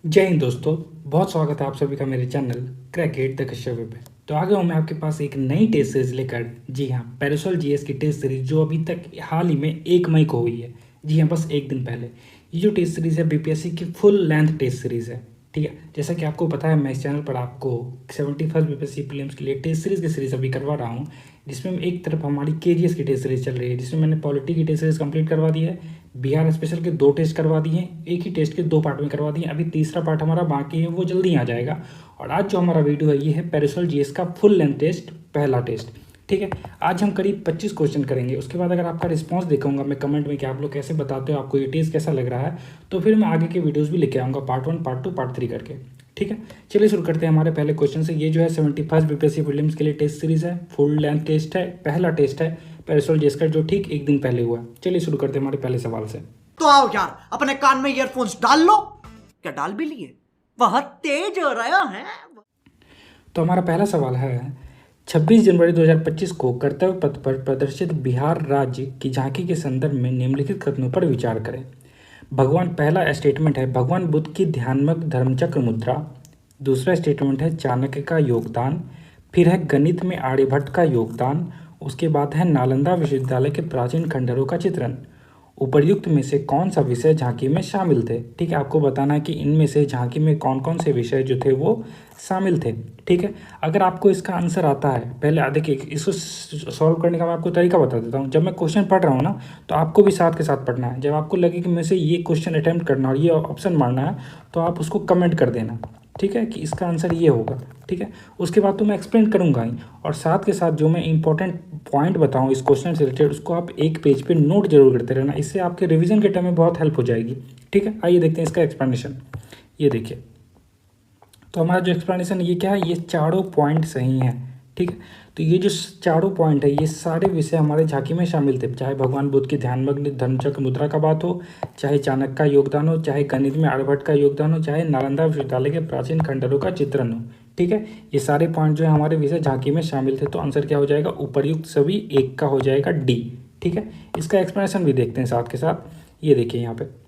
जय हिंद दोस्तों। बहुत स्वागत है आप सभी का मेरे channel crack it the Kashyap पे। तो आगे हूँ मैं आपके पास एक नई टेस्ट सीरीज लेकर। जी हाँ, पैरासोल जीएस की टेस्ट सीरीज जो अभी तक हाल ही में 1 मई को हुई है। जी हाँ, बस एक दिन पहले। ये जो टेस्ट सीरीज है बीपीएससी की फुल लेंथ टेस्ट सीरीज है। ठीक है, जैसा कि आपको पता है मैं इस चैनल पर आपको 71st बीपीएससी प्रीलिम्स के लिए टेस्ट सीरीज की सीरीज अभी करवा रहा हूँ, जिसमें एक तरफ हमारी केजीएस की टेस्ट सीरीज चल रही है, जिसमें मैंने पॉलिटी की टेस्ट सीरीज कंप्लीट करवा दी है। बिहार स्पेशल के 2 टेस्ट करवा दिए हैं, एक ही टेस्ट के 2 पार्ट में करवा दिए। अभी तीसरा पार्ट हमारा बाकी है, वो जल्दी आ जाएगा। और आज जो हमारा वीडियो है ये है पैरासोल जीएस का फुल लेंथ टेस्ट, पहला टेस्ट। ठीक है, आज हम करीब 25 क्वेश्चन करेंगे। उसके बाद अगर आपका रिस्पांस देखूंगा मैं कमेंट में कि आप लोग कैसे बताते हो, आपको ये टेस्ट कैसा लग रहा है, तो फिर मैं आगे के वीडियोस भी लेके आऊँगा, पार्ट 1, पार्ट 2, पार्ट 3 करके। ठीक है, चलिए शुरू करते हैं हमारे पहले क्वेश्चन से। ये जो है 71st बीपीएससी प्रीलिम्स के लिए टेस्ट सीरीज है, फुल लेंथ टेस्ट है, पहला टेस्ट है पैरासोल जीएस का, जो ठीक एक दिन पहले हुआ। चलिए शुरू करते हैं हमारे पहले सवाल से। तो आओ यार, अपने कान में ईयरफोन्स डाल लो। क्या डाल भी लिए? बहुत तेज हो रहा है। तो हमारा पहला सवाल है, 26 जनवरी 2025 को कर्तव्य पथ पर प्रदर्शित बिहार राज्य की झांकी के संदर्भ में निम्नलिखित कथनों पर विचार करें। भगवान, पहला स्टेटमेंट है भगवान बुद्ध की ध्यानमग्न धर्मचक्र मुद्रा। दूसरा स्टेटमेंट है चाणक्य का योगदान। फिर है गणित में आर्यभट्ट का योगदान। उसके बाद है नालंदा विश्वविद्यालय के प्राचीन खंडहरों का चित्रण। उपर्युक्त में से कौन सा विषय झांकी में शामिल थे। ठीक है, आपको बताना है कि इनमें से झांकी में कौन कौन से विषय जो थे वो शामिल थे। ठीक है, अगर आपको इसका आंसर आता है, पहले देखिए इसको सॉल्व करने का मैं आपको तरीका बता देता हूँ। जब मैं क्वेश्चन पढ़ रहा हूँ ना, तो आपको भी साथ के साथ पढ़ना है। जब आपको लगे कि मुझे से ये क्वेश्चन अटैम्प्ट करना और ये ऑप्शन मारना है, तो आप उसको कमेंट कर देना। ठीक है, कि इसका आंसर ये होगा। ठीक है, उसके बाद तो मैं एक्सप्लेन करूँगा ही, और साथ के साथ जो मैं इंपॉर्टेंट पॉइंट बताऊँ इस क्वेश्चन से रिलेटेड, उसको आप एक पेज पे नोट जरूर करते रहना। इससे आपके रिवीजन के टाइम में बहुत हेल्प हो जाएगी। ठीक है, आइए देखते हैं इसका एक्सप्लेनेशन। ये देखिए, तो हमारा जो एक्सप्लेनेशन ये क्या है, ये चारों पॉइंट सही हैं। ठीक है, तो ये जो चारों पॉइंट है ये सारे विषय हमारे झांकी में शामिल थे। चाहे भगवान बुद्ध की ध्यानमग्न धर्मचक्र मुद्रा का बात हो, चाहे चाणक्य का योगदान हो, चाहे गणित में आर्यभट्ट का योगदान हो, चाहे नालंदा विश्वविद्यालय के प्राचीन खंडहरों का चित्रण हो। ठीक है, ये सारे पॉइंट जो है हमारे विषय झांकी में शामिल थे। तो आंसर क्या हो जाएगा, उपर्युक्त सभी एक का हो जाएगा डी। ठीक है, इसका एक्सप्लेनेशन भी देखते हैं साथ के साथ। ये देखिए यहाँ पे,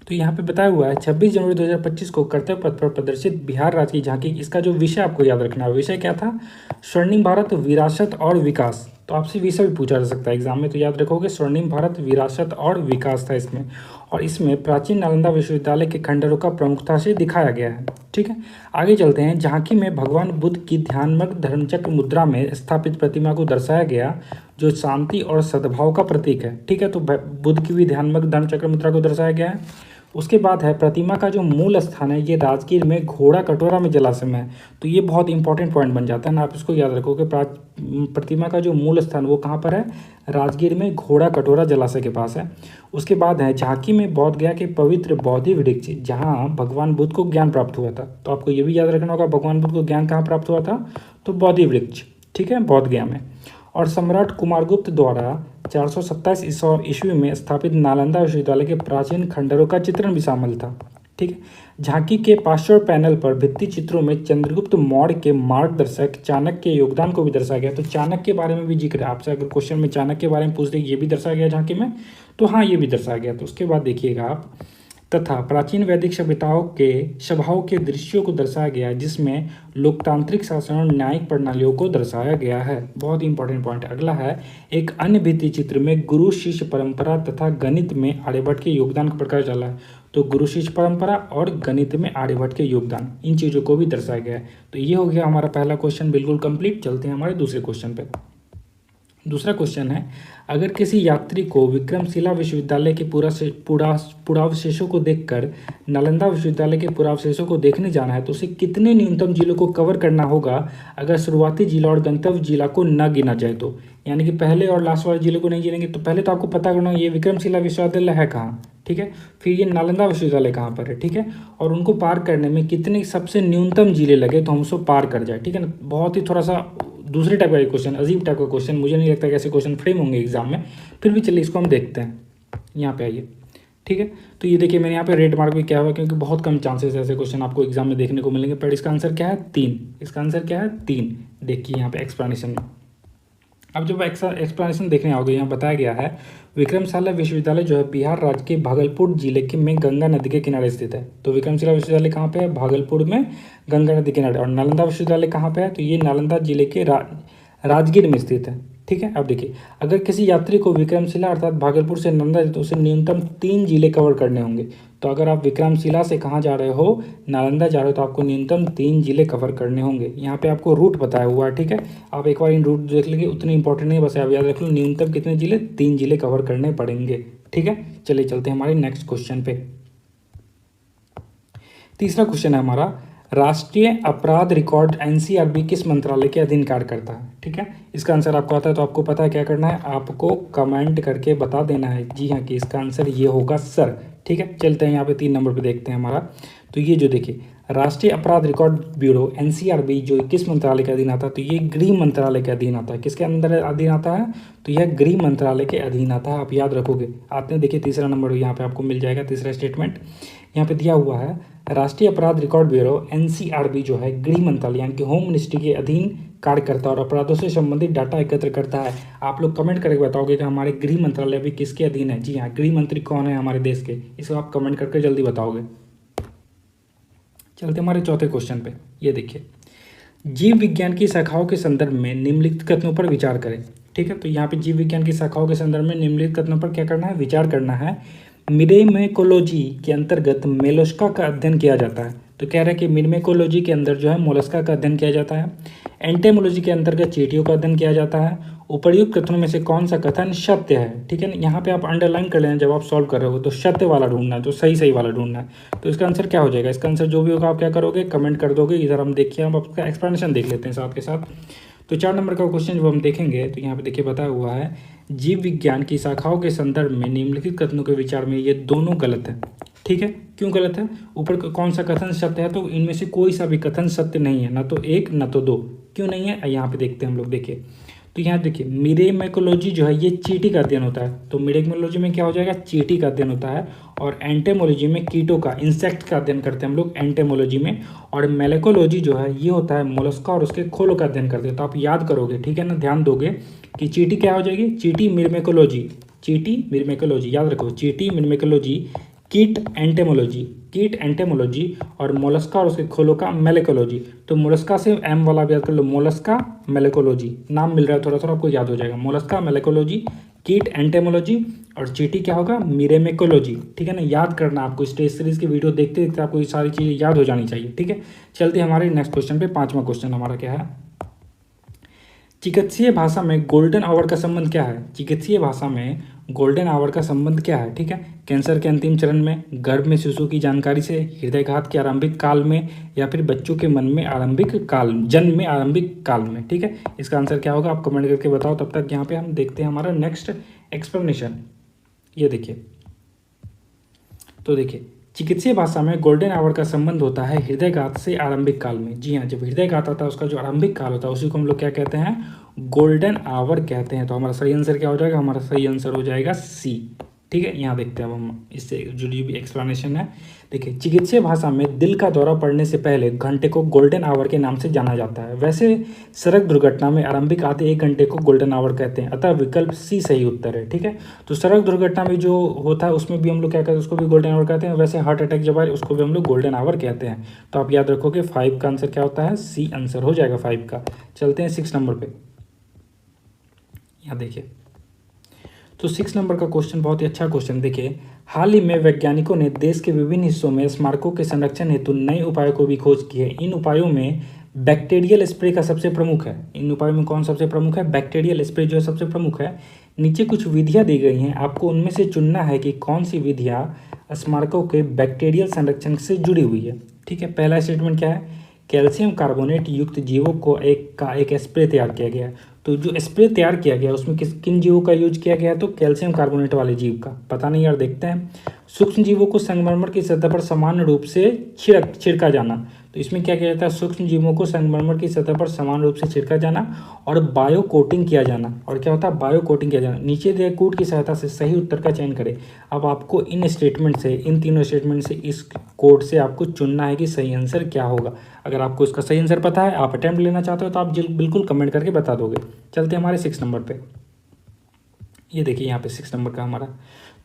तो यहाँ पे बताया हुआ है 26 जनवरी 2025 को कर्तव्य पथ पर प्रदर्शित बिहार राज्य की झांकी। इसका जो विषय आपको याद रखना है, विषय क्या था, स्वर्णिम भारत विरासत और विकास। तो आपसे विषय भी पूछा जा सकता है एग्जाम में, तो याद रखोगे स्वर्णिम भारत विरासत और विकास था इसमें। और इसमें प्राचीन नालंदा विश्वविद्यालय के खंडहरों का प्रमुखता से दिखाया गया है। ठीक है, आगे चलते हैं। झांकी में भगवान बुद्ध की ध्यानमग्न धर्मचक्र मुद्रा में स्थापित प्रतिमा को दर्शाया गया, जो शांति और सद्भाव का प्रतीक है। ठीक है, तो बुद्ध की भी ध्यानमग्न धर्मचक्र मुद्रा को दर्शाया गया है। उसके बाद है प्रतिमा का जो मूल स्थान है ये राजगीर में घोड़ा कटोरा में जलाशय में है। तो ये बहुत इंपॉर्टेंट पॉइंट बन जाता है ना, आप इसको याद रखोगे। प्रतिमा का जो मूल स्थान वो कहाँ पर है, राजगीर में घोड़ा कटोरा जलाशय के पास है। उसके बाद है झांकी में बौद्ध गया के पवित्र बोधि वृक्ष, जहाँ भगवान बुद्ध को ज्ञान प्राप्त हुआ था। तो आपको ये भी याद रखना होगा भगवान बुद्ध को ज्ञान कहाँ प्राप्त हुआ था, तो बोधि वृक्ष। ठीक है, बौद्ध गया में। और सम्राट कुमारगुप्त द्वारा 427 ईस्वी में स्थापित नालंदा विश्वविद्यालय के प्राचीन खंडहरों का चित्रण भी शामिल था। ठीक है, झांकी के पार्श्व पैनल पर भित्ति चित्रों में चंद्रगुप्त मौर्य के मार्गदर्शक चाणक्य के योगदान को भी दर्शाया गया। तो चाणक्य के बारे में भी जिक्र है, आपसे अगर क्वेश्चन में चाणक्य के बारे में पूछ दे ये भी दर्शाया गया झांकी में, तो हाँ ये भी दर्शाया गया। तो उसके बाद देखिएगा आप, तथा प्राचीन वैदिक सभ्यताओं के सभाओं के दृश्यों को दर्शाया गया है, जिसमें लोकतांत्रिक शासन और न्यायिक प्रणालियों को दर्शाया गया है। बहुत इंपॉर्टेंट पॉइंट। अगला है, एक अन्य भित्ति चित्र में गुरु शिष्य परंपरा तथा गणित में आर्यभट्ट के योगदान का प्रकाश डाला है। तो गुरु शिष्य परंपरा और गणित में आर्यभट्ट के योगदान, इन चीज़ों को भी दर्शाया गया है। तो ये हो गया हमारा पहला क्वेश्चन बिल्कुल कंप्लीट। चलते हैं हमारे दूसरे क्वेश्चन पे। दूसरा क्वेश्चन है, अगर किसी यात्री को विक्रमशिला विश्वविद्यालय के पुरावशेषों को देखकर नालंदा विश्वविद्यालय के पुरावशेषों को देखने जाना है, तो उसे कितने न्यूनतम जिलों को कवर करना होगा अगर शुरुआती जिला और गंतव्य जिला को न गिना जाए तो। यानी कि पहले और लास्ट वाले जिले को नहीं गिनेंगे। तो पहले तो आपको पता करना ये विक्रमशिला विश्वविद्यालय है कहाँ। ठीक है, फिर ये नालंदा विश्वविद्यालय कहाँ पर है। ठीक है, और उनको पार करने में कितने सबसे न्यूनतम जिले लगे तो हम उसको पार कर जाए। ठीक है ना, बहुत ही थोड़ा सा दूसरे टाइप का क्वेश्चन, अजीब टाइप का क्वेश्चन, मुझे नहीं लगता कि ऐसे क्वेश्चन फ्रेम होंगे एग्जाम में। फिर भी चलिए इसको हम देखते हैं। यहाँ पे आइए। ठीक है, तो ये देखिए मैंने यहाँ पे रेड मार्क भी किया हुआ है, क्योंकि बहुत कम चांसेस ऐसे क्वेश्चन आपको एग्जाम में देखने को मिलेंगे। पर इसका आंसर क्या है, 3। इसका आंसर क्या है, 3। देखिए यहाँ पे एक्सप्लेनेशन में, अब जब एक्सप्लेनेशन देखने आओगे, यहाँ बताया गया है विक्रमशिला विश्वविद्यालय जो है बिहार राज्य के भागलपुर जिले के में गंगा नदी के किनारे स्थित है। तो विक्रमशिला विश्वविद्यालय कहाँ पे है? भागलपुर में गंगा नदी के किनारे। और नालंदा विश्वविद्यालय कहाँ पे है? तो ये नालंदा जिले के राजगीर में स्थित है। ठीक है, अब देखिए, अगर किसी यात्री को विक्रमशिला अर्थात भागलपुर से नालंदा तो उसे न्यूनतम 3 जिले कवर करने होंगे। तो अगर आप विक्रमशिला से कहाँ जा रहे हो? नालंदा जा रहे हो, तो आपको न्यूनतम 3 जिले कवर करने होंगे। यहाँ पे आपको रूट बताया हुआ है। ठीक है, आप एक बार इन रूट देख लीजिए, उतने इंपॉर्टेंट नहीं, बस आप याद रख लो न्यूनतम कितने जिले? 3 जिले कवर करने पड़ेंगे। ठीक है, चलिए चलते हैं हमारे नेक्स्ट क्वेश्चन पे। तीसरा क्वेश्चन है हमारा, राष्ट्रीय अपराध रिकॉर्ड एनसीआरबी किस मंत्रालय के अधीन कार्य करता है? ठीक है, इसका आंसर आपको आता है तो आपको पता है क्या करना है, आपको कमेंट करके बता देना है जी हाँ कि इसका आंसर ये होगा सर। ठीक है, चलते हैं यहाँ पे 3 नंबर पे देखते हैं हमारा। तो ये जो देखिए राष्ट्रीय अपराध रिकॉर्ड ब्यूरो एनसीआरबी जो किस मंत्रालय के अधीन आता है? तो ये गृह मंत्रालय के अधीन आता है। किसके अंदर अधीन आता है? तो यह गृह मंत्रालय के अधीन आता है। आप याद रखोगे। आते हैं, देखिए तीसरा नंबर यहाँ पे आपको मिल जाएगा। तीसरा स्टेटमेंट यहाँ पे दिया हुआ है, राष्ट्रीय अपराध रिकॉर्ड ब्यूरो एनसीआरबी जो है गृह मंत्रालय यानी कि होम मिनिस्ट्री के अधीन कार्य करता है और अपराधों से संबंधित डाटा एकत्र करता है। आप लोग कमेंट करके बताओगे कि हमारे गृह मंत्रालय अभी किसके अधीन है? जी हाँ, गृह मंत्री कौन है हमारे देश के? इसको आप कमेंट करके जल्दी बताओगे। चलते हमारे चौथे क्वेश्चन पे। ये देखिए, जीव विज्ञान की शाखाओं के संदर्भ में निम्नलिखित कथनों पर विचार करें। ठीक है, तो यहाँ पे जीव विज्ञान की शाखाओं के संदर्भ में निम्नलिखित कथनों पर क्या करना है? विचार करना है। मिरेमेकोलॉजी के अंतर्गत मोलस्का का अध्ययन किया जाता है। तो कह रहा है कि मिरेमेकोलॉजी के अंदर जो है मोलस्का का अध्ययन किया जाता है। एंटेमोलॉजी के अंतर्गत चींटियों का अध्ययन किया जाता है। उपर्युक्त कथनों में से कौन सा कथन सत्य है? ठीक है ना, यहाँ पे आप अंडरलाइन कर लेना जब आप सॉल्व कर रहे हो, तो सत्य वाला ढूंढना है, जो सही वाला ढूंढना है। तो इसका आंसर क्या हो जाएगा? इसका आंसर जो भी होगा आप क्या करोगे? कमेंट कर दोगे। इधर हम देखिए, हम आपका एक्सप्लेनेशन देख लेते हैं साथ के साथ। तो 4 नंबर का क्वेश्चन जब हम देखेंगे तो यहाँ पे देखिए बताया हुआ है, जीव विज्ञान की शाखाओं के संदर्भ में निम्नलिखित कथनों के विचार में ये दोनों गलत है। ठीक है, क्यों गलत है? ऊपर कौन सा कथन सत्य है? तो इनमें से कोई सा भी कथन सत्य नहीं है, ना तो 1 ना तो 2। क्यों नहीं है? यहाँ पे देखते हैं हम लोग। देखिए, तो यहाँ देखिए मिरेमेकोलॉजी जो है ये चींटी का अध्ययन होता है। तो मिरेमेकोलॉजी में क्या हो जाएगा? चींटी का अध्ययन होता है। और एंटेमोलॉजी में कीटों का, इंसेक्ट का अध्ययन करते हैं हम लोग एंटेमोलॉजी में। और मेलेकोलॉजी जो है ये होता है मोलस्का और उसके खोलों का अध्ययन करते हैं। तो आप याद करोगे, ठीक है ना, ध्यान दोगे कि चींटी क्या हो जाएगी? चींटी मिरेमेकोलॉजी, चींटी मिरेमेकोलॉजी, याद रखो, चींटी मिरेमेकोलॉजी, कीट एंटेमोलॉजी और मोलस्का और उसके खोलों का मेलेकोलॉजी। तो मोलस्का से एम वाला भी याद कर लो, मोलस्का मेलेकोलॉजी, नाम मिल रहा है थोड़ा थोड़ा आपको याद हो जाएगा। मोलस्का मेलेकोलॉजी, कीट एंटेमोलॉजी और चींटी क्या होगा? मिरेमेकोलॉजी। ठीक है ना, याद करना आपको, स्टेज सीरीज की वीडियो देखते देखते आपको ये सारी चीज़ें याद हो जानी चाहिए। ठीक है, चलते हमारे नेक्स्ट क्वेश्चन पे। 5वां क्वेश्चन हमारा क्या है, चिकित्सीय भाषा में गोल्डन आवर का संबंध क्या है? चिकित्सीय भाषा में गोल्डन आवर का संबंध क्या है? ठीक है, कैंसर के अंतिम चरण में, गर्भ में शिशु की जानकारी से, हृदयघात के आरंभिक काल में, या फिर बच्चों के मन में आरंभिक काल, जन्म में आरंभिक काल में। ठीक है, इसका आंसर क्या होगा आप कमेंट करके बताओ। तब तक यहाँ पे हम देखते हैं हमारा नेक्स्ट एक्सप्लेनेशन। ये देखिए, तो देखिए चिकित्सीय भाषा में गोल्डन आवर का संबंध होता है हृदयघात से आरंभिक काल में। जी हाँ, जब हृदयघात आता है उसका जो आरंभिक काल होता है उसी को हम लोग क्या कहते हैं? गोल्डन आवर कहते हैं। तो हमारा सही आंसर क्या हो जाएगा? हमारा सही आंसर हो जाएगा सी। ठीक है, यहाँ देखते हैं अब हम इससे जुड़ी हुई एक्सप्लेनेशन है। देखिए, चिकित्सीय भाषा में दिल का दौरा पड़ने से पहले घंटे को गोल्डन आवर के नाम से जाना जाता है। वैसे सड़क दुर्घटना में आरंभिक आधे 1 घंटे को गोल्डन आवर कहते हैं, अतः विकल्प सी सही उत्तर है। ठीक है, तो सड़क दुर्घटना में जो होता है उसमें भी हम लोग क्या कहते हैं? उसको भी गोल्डन आवर कहते हैं। वैसे हार्ट अटैक जब आए उसको भी हम लोग गोल्डन आवर कहते हैं। तो आप याद रखोगे 5 का आंसर क्या होता है? सी आंसर हो जाएगा 5 का। चलते हैं 6 नंबर पे। यहाँ देखिए, तो 6 नंबर का क्वेश्चन बहुत ही अच्छा क्वेश्चन। देखिए, हाल ही में वैज्ञानिकों ने देश के विभिन्न हिस्सों में स्मारकों के संरक्षण हेतु नए उपायों को भी खोज की है। इन उपायों में बैक्टीरियल स्प्रे का सबसे प्रमुख है। इन उपायों में कौन सबसे प्रमुख है? बैक्टीरियल स्प्रे जो है सबसे प्रमुख है। नीचे कुछ विधियां दी गई हैं, आपको उनमें से चुनना है कि कौन सी विधियां स्मारकों के बैक्टीरियल संरक्षण से जुड़ी हुई है। ठीक है, पहला स्टेटमेंट क्या है? कैल्शियम कार्बोनेट युक्त जीवों को एक स्प्रे तैयार किया गया है। तो जो स्प्रे तैयार किया गया उसमें किन जीवों का यूज किया गया है? तो कैल्शियम कार्बोनेट वाले जीव का। पता नहीं यार, देखते हैं। सूक्ष्म जीवों को संगमरमर की सतह पर समान रूप से छिड़का जाना। तो इसमें क्या किया जाता है, सूक्ष्म जीवों को संगमरमर की सतह पर समान रूप से छिड़का जाना और बायो कोटिंग किया जाना। और क्या होता है, बायो कोटिंग किया जाना। नीचे दिए कोड की सहायता से सही उत्तर का चयन करें। अब आपको इन स्टेटमेंट से, इन तीनों स्टेटमेंट से, इस कोड से आपको चुनना है कि सही आंसर क्या होगा। अगर आपको इसका सही आंसर पता है, आप अटेम्प्ट लेना चाहते हो, तो आप बिल्कुल कमेंट करके बता दोगे। चलते हैं हमारे 6 नंबर पे। ये देखिए यहाँ पे 6 नंबर का हमारा,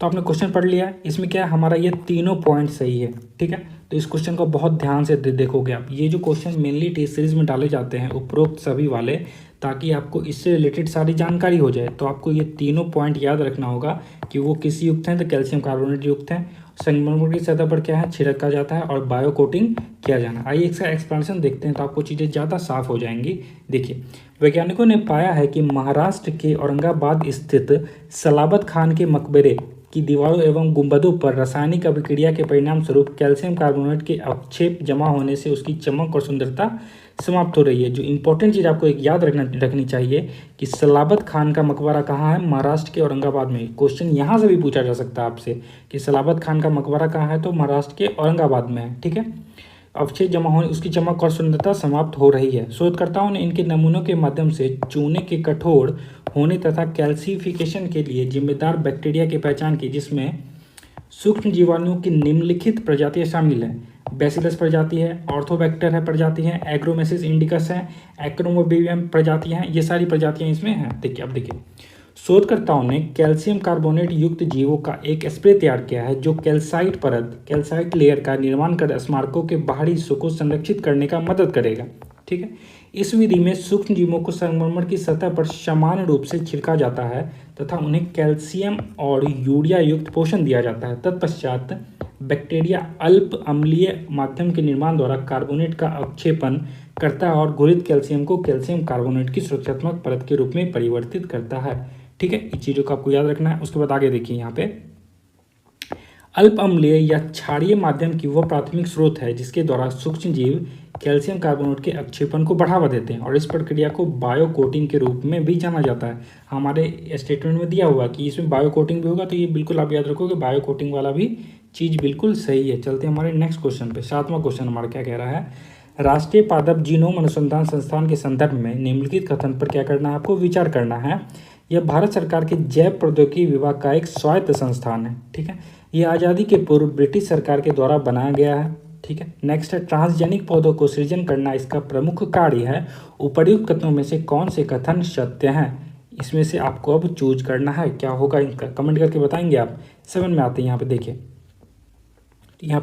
तो आपने क्वेश्चन पढ़ लिया। इसमें क्या है, हमारा ये तीनों पॉइंट सही है, ठीक है। तो इस क्वेश्चन को बहुत ध्यान से देखोगे आप। ये जो क्वेश्चन मेनली टेस्ट सीरीज में डाले जाते हैं उपरोक्त सभी वाले, ताकि आपको इससे रिलेटेड सारी जानकारी हो जाए। तो आपको ये तीनों पॉइंट याद रखना होगा कि वो किस युक्त हैं, तो कैल्शियम कार्बोनेट युक्त हैं, संगमरमर की सतह पर क्या है, छिड़का जाता है और बायो कोटिंग किया जाना। आइए इसका एक्सप्लेनेशन देखते हैं, तो आपको चीज़ें ज़्यादा साफ हो जाएंगी। देखिए, वैज्ञानिकों ने पाया है कि महाराष्ट्र के औरंगाबाद स्थित सलाबत खान के मकबरे की दीवारों एवं गुंबदों पर रासायनिक अभिक्रिया के परिणाम स्वरूप कैल्शियम कार्बोनेट के अवक्षेप जमा होने से उसकी चमक और सुंदरता समाप्त हो रही है। जो इंपॉर्टेंट चीज़ आपको एक याद रखनी चाहिए कि सलाबत खान का मकबरा कहाँ है, महाराष्ट्र के औरंगाबाद में। क्वेश्चन यहाँ से भी पूछा जा सकता है आपसे कि सलाबत खान का मकबरा कहाँ है, तो महाराष्ट्र के औरंगाबाद में है, ठीक है। अवक्षेप जमा होने, उसकी चमक और सुंदरता समाप्त हो रही है। शोधकर्ताओं ने इनके नमूनों के माध्यम से चूने के कठोर होने तथा कैल्सिफिकेशन के लिए जिम्मेदार बैक्टीरिया की पहचान की, जिसमें सूक्ष्म जीवाणुओं की निम्नलिखित प्रजातियां शामिल हैं। बैसिलस प्रजाति है, ऑर्थोबैक्टर है प्रजाति है, एग्रोमेसिस इंडिकस है, एक्रोमोबियम प्रजातियां हैं। ये सारी प्रजातियां इसमें हैं। देखिए, अब देखिए, शोधकर्ताओं ने कैल्शियम कार्बोनेट युक्त जीवों का एक स्प्रे तैयार किया है जो कैल्साइट परत, कैल्साइट लेयर का निर्माण कर स्मारकों के बाहरी हिस्सों को संरक्षित करने का मदद करेगा, ठीक है। इस विधि में सूक्ष्म जीवों को संगमरमर की सतह पर समान रूप से छिड़का जाता है तथा उन्हें कैल्शियम और यूरिया युक्त पोषण दिया जाता है। तत्पश्चात बैक्टीरिया अल्प अम्लीय माध्यम के निर्माण द्वारा कार्बोनेट का अवक्षेपण करता है और घुलित कैल्शियम को कैल्शियम कार्बोनेट की सुरक्षात्मक परत के रूप में परिवर्तित करता है, ठीक है। इस चीज़ों को आपको याद रखना है। उसके बाद आगे देखिए, यहाँ पे अल्प अम्लीय या क्षारीय माध्यम की वह प्राथमिक स्रोत है जिसके द्वारा सूक्ष्म जीव कैल्शियम कार्बोनेट के अवक्षेपण को बढ़ावा देते हैं और इस प्रक्रिया को बायो कोटिंग के रूप में भी जाना जाता है। हमारे स्टेटमेंट में दिया हुआ कि इसमें बायो कोटिंग भी होगा, तो ये बिल्कुल आप याद रखोगे, बायो कोटिंग वाला भी चीज़ बिल्कुल सही है। चलते हैं हमारे नेक्स्ट क्वेश्चन पे। 7वां क्वेश्चन हमारा क्या कह रहा है, राष्ट्रीय पादप जीनोम अनुसंधान संस्थान के संदर्भ में निम्नलिखित कथन पर क्या करना है, आपको विचार करना है। यह भारत सरकार के जैव प्रौद्योगिकी विभाग का एक स्वायत्त संस्थान है, ठीक है। यह आज़ादी के पूर्व ब्रिटिश सरकार के द्वारा बनाया गया है, ठीक है। नेक्स्ट है, ट्रांसजेनिक पौधों को सृजन करना इसका प्रमुख कार्य है। उपर्युक्त कथनों में से कौन से कथन सत्य हैं? इसमें से आपको अब चूज करना है, क्या होगा इनका, कमेंट करके बताएंगे आप। 7 में आते हैं, यहाँ पे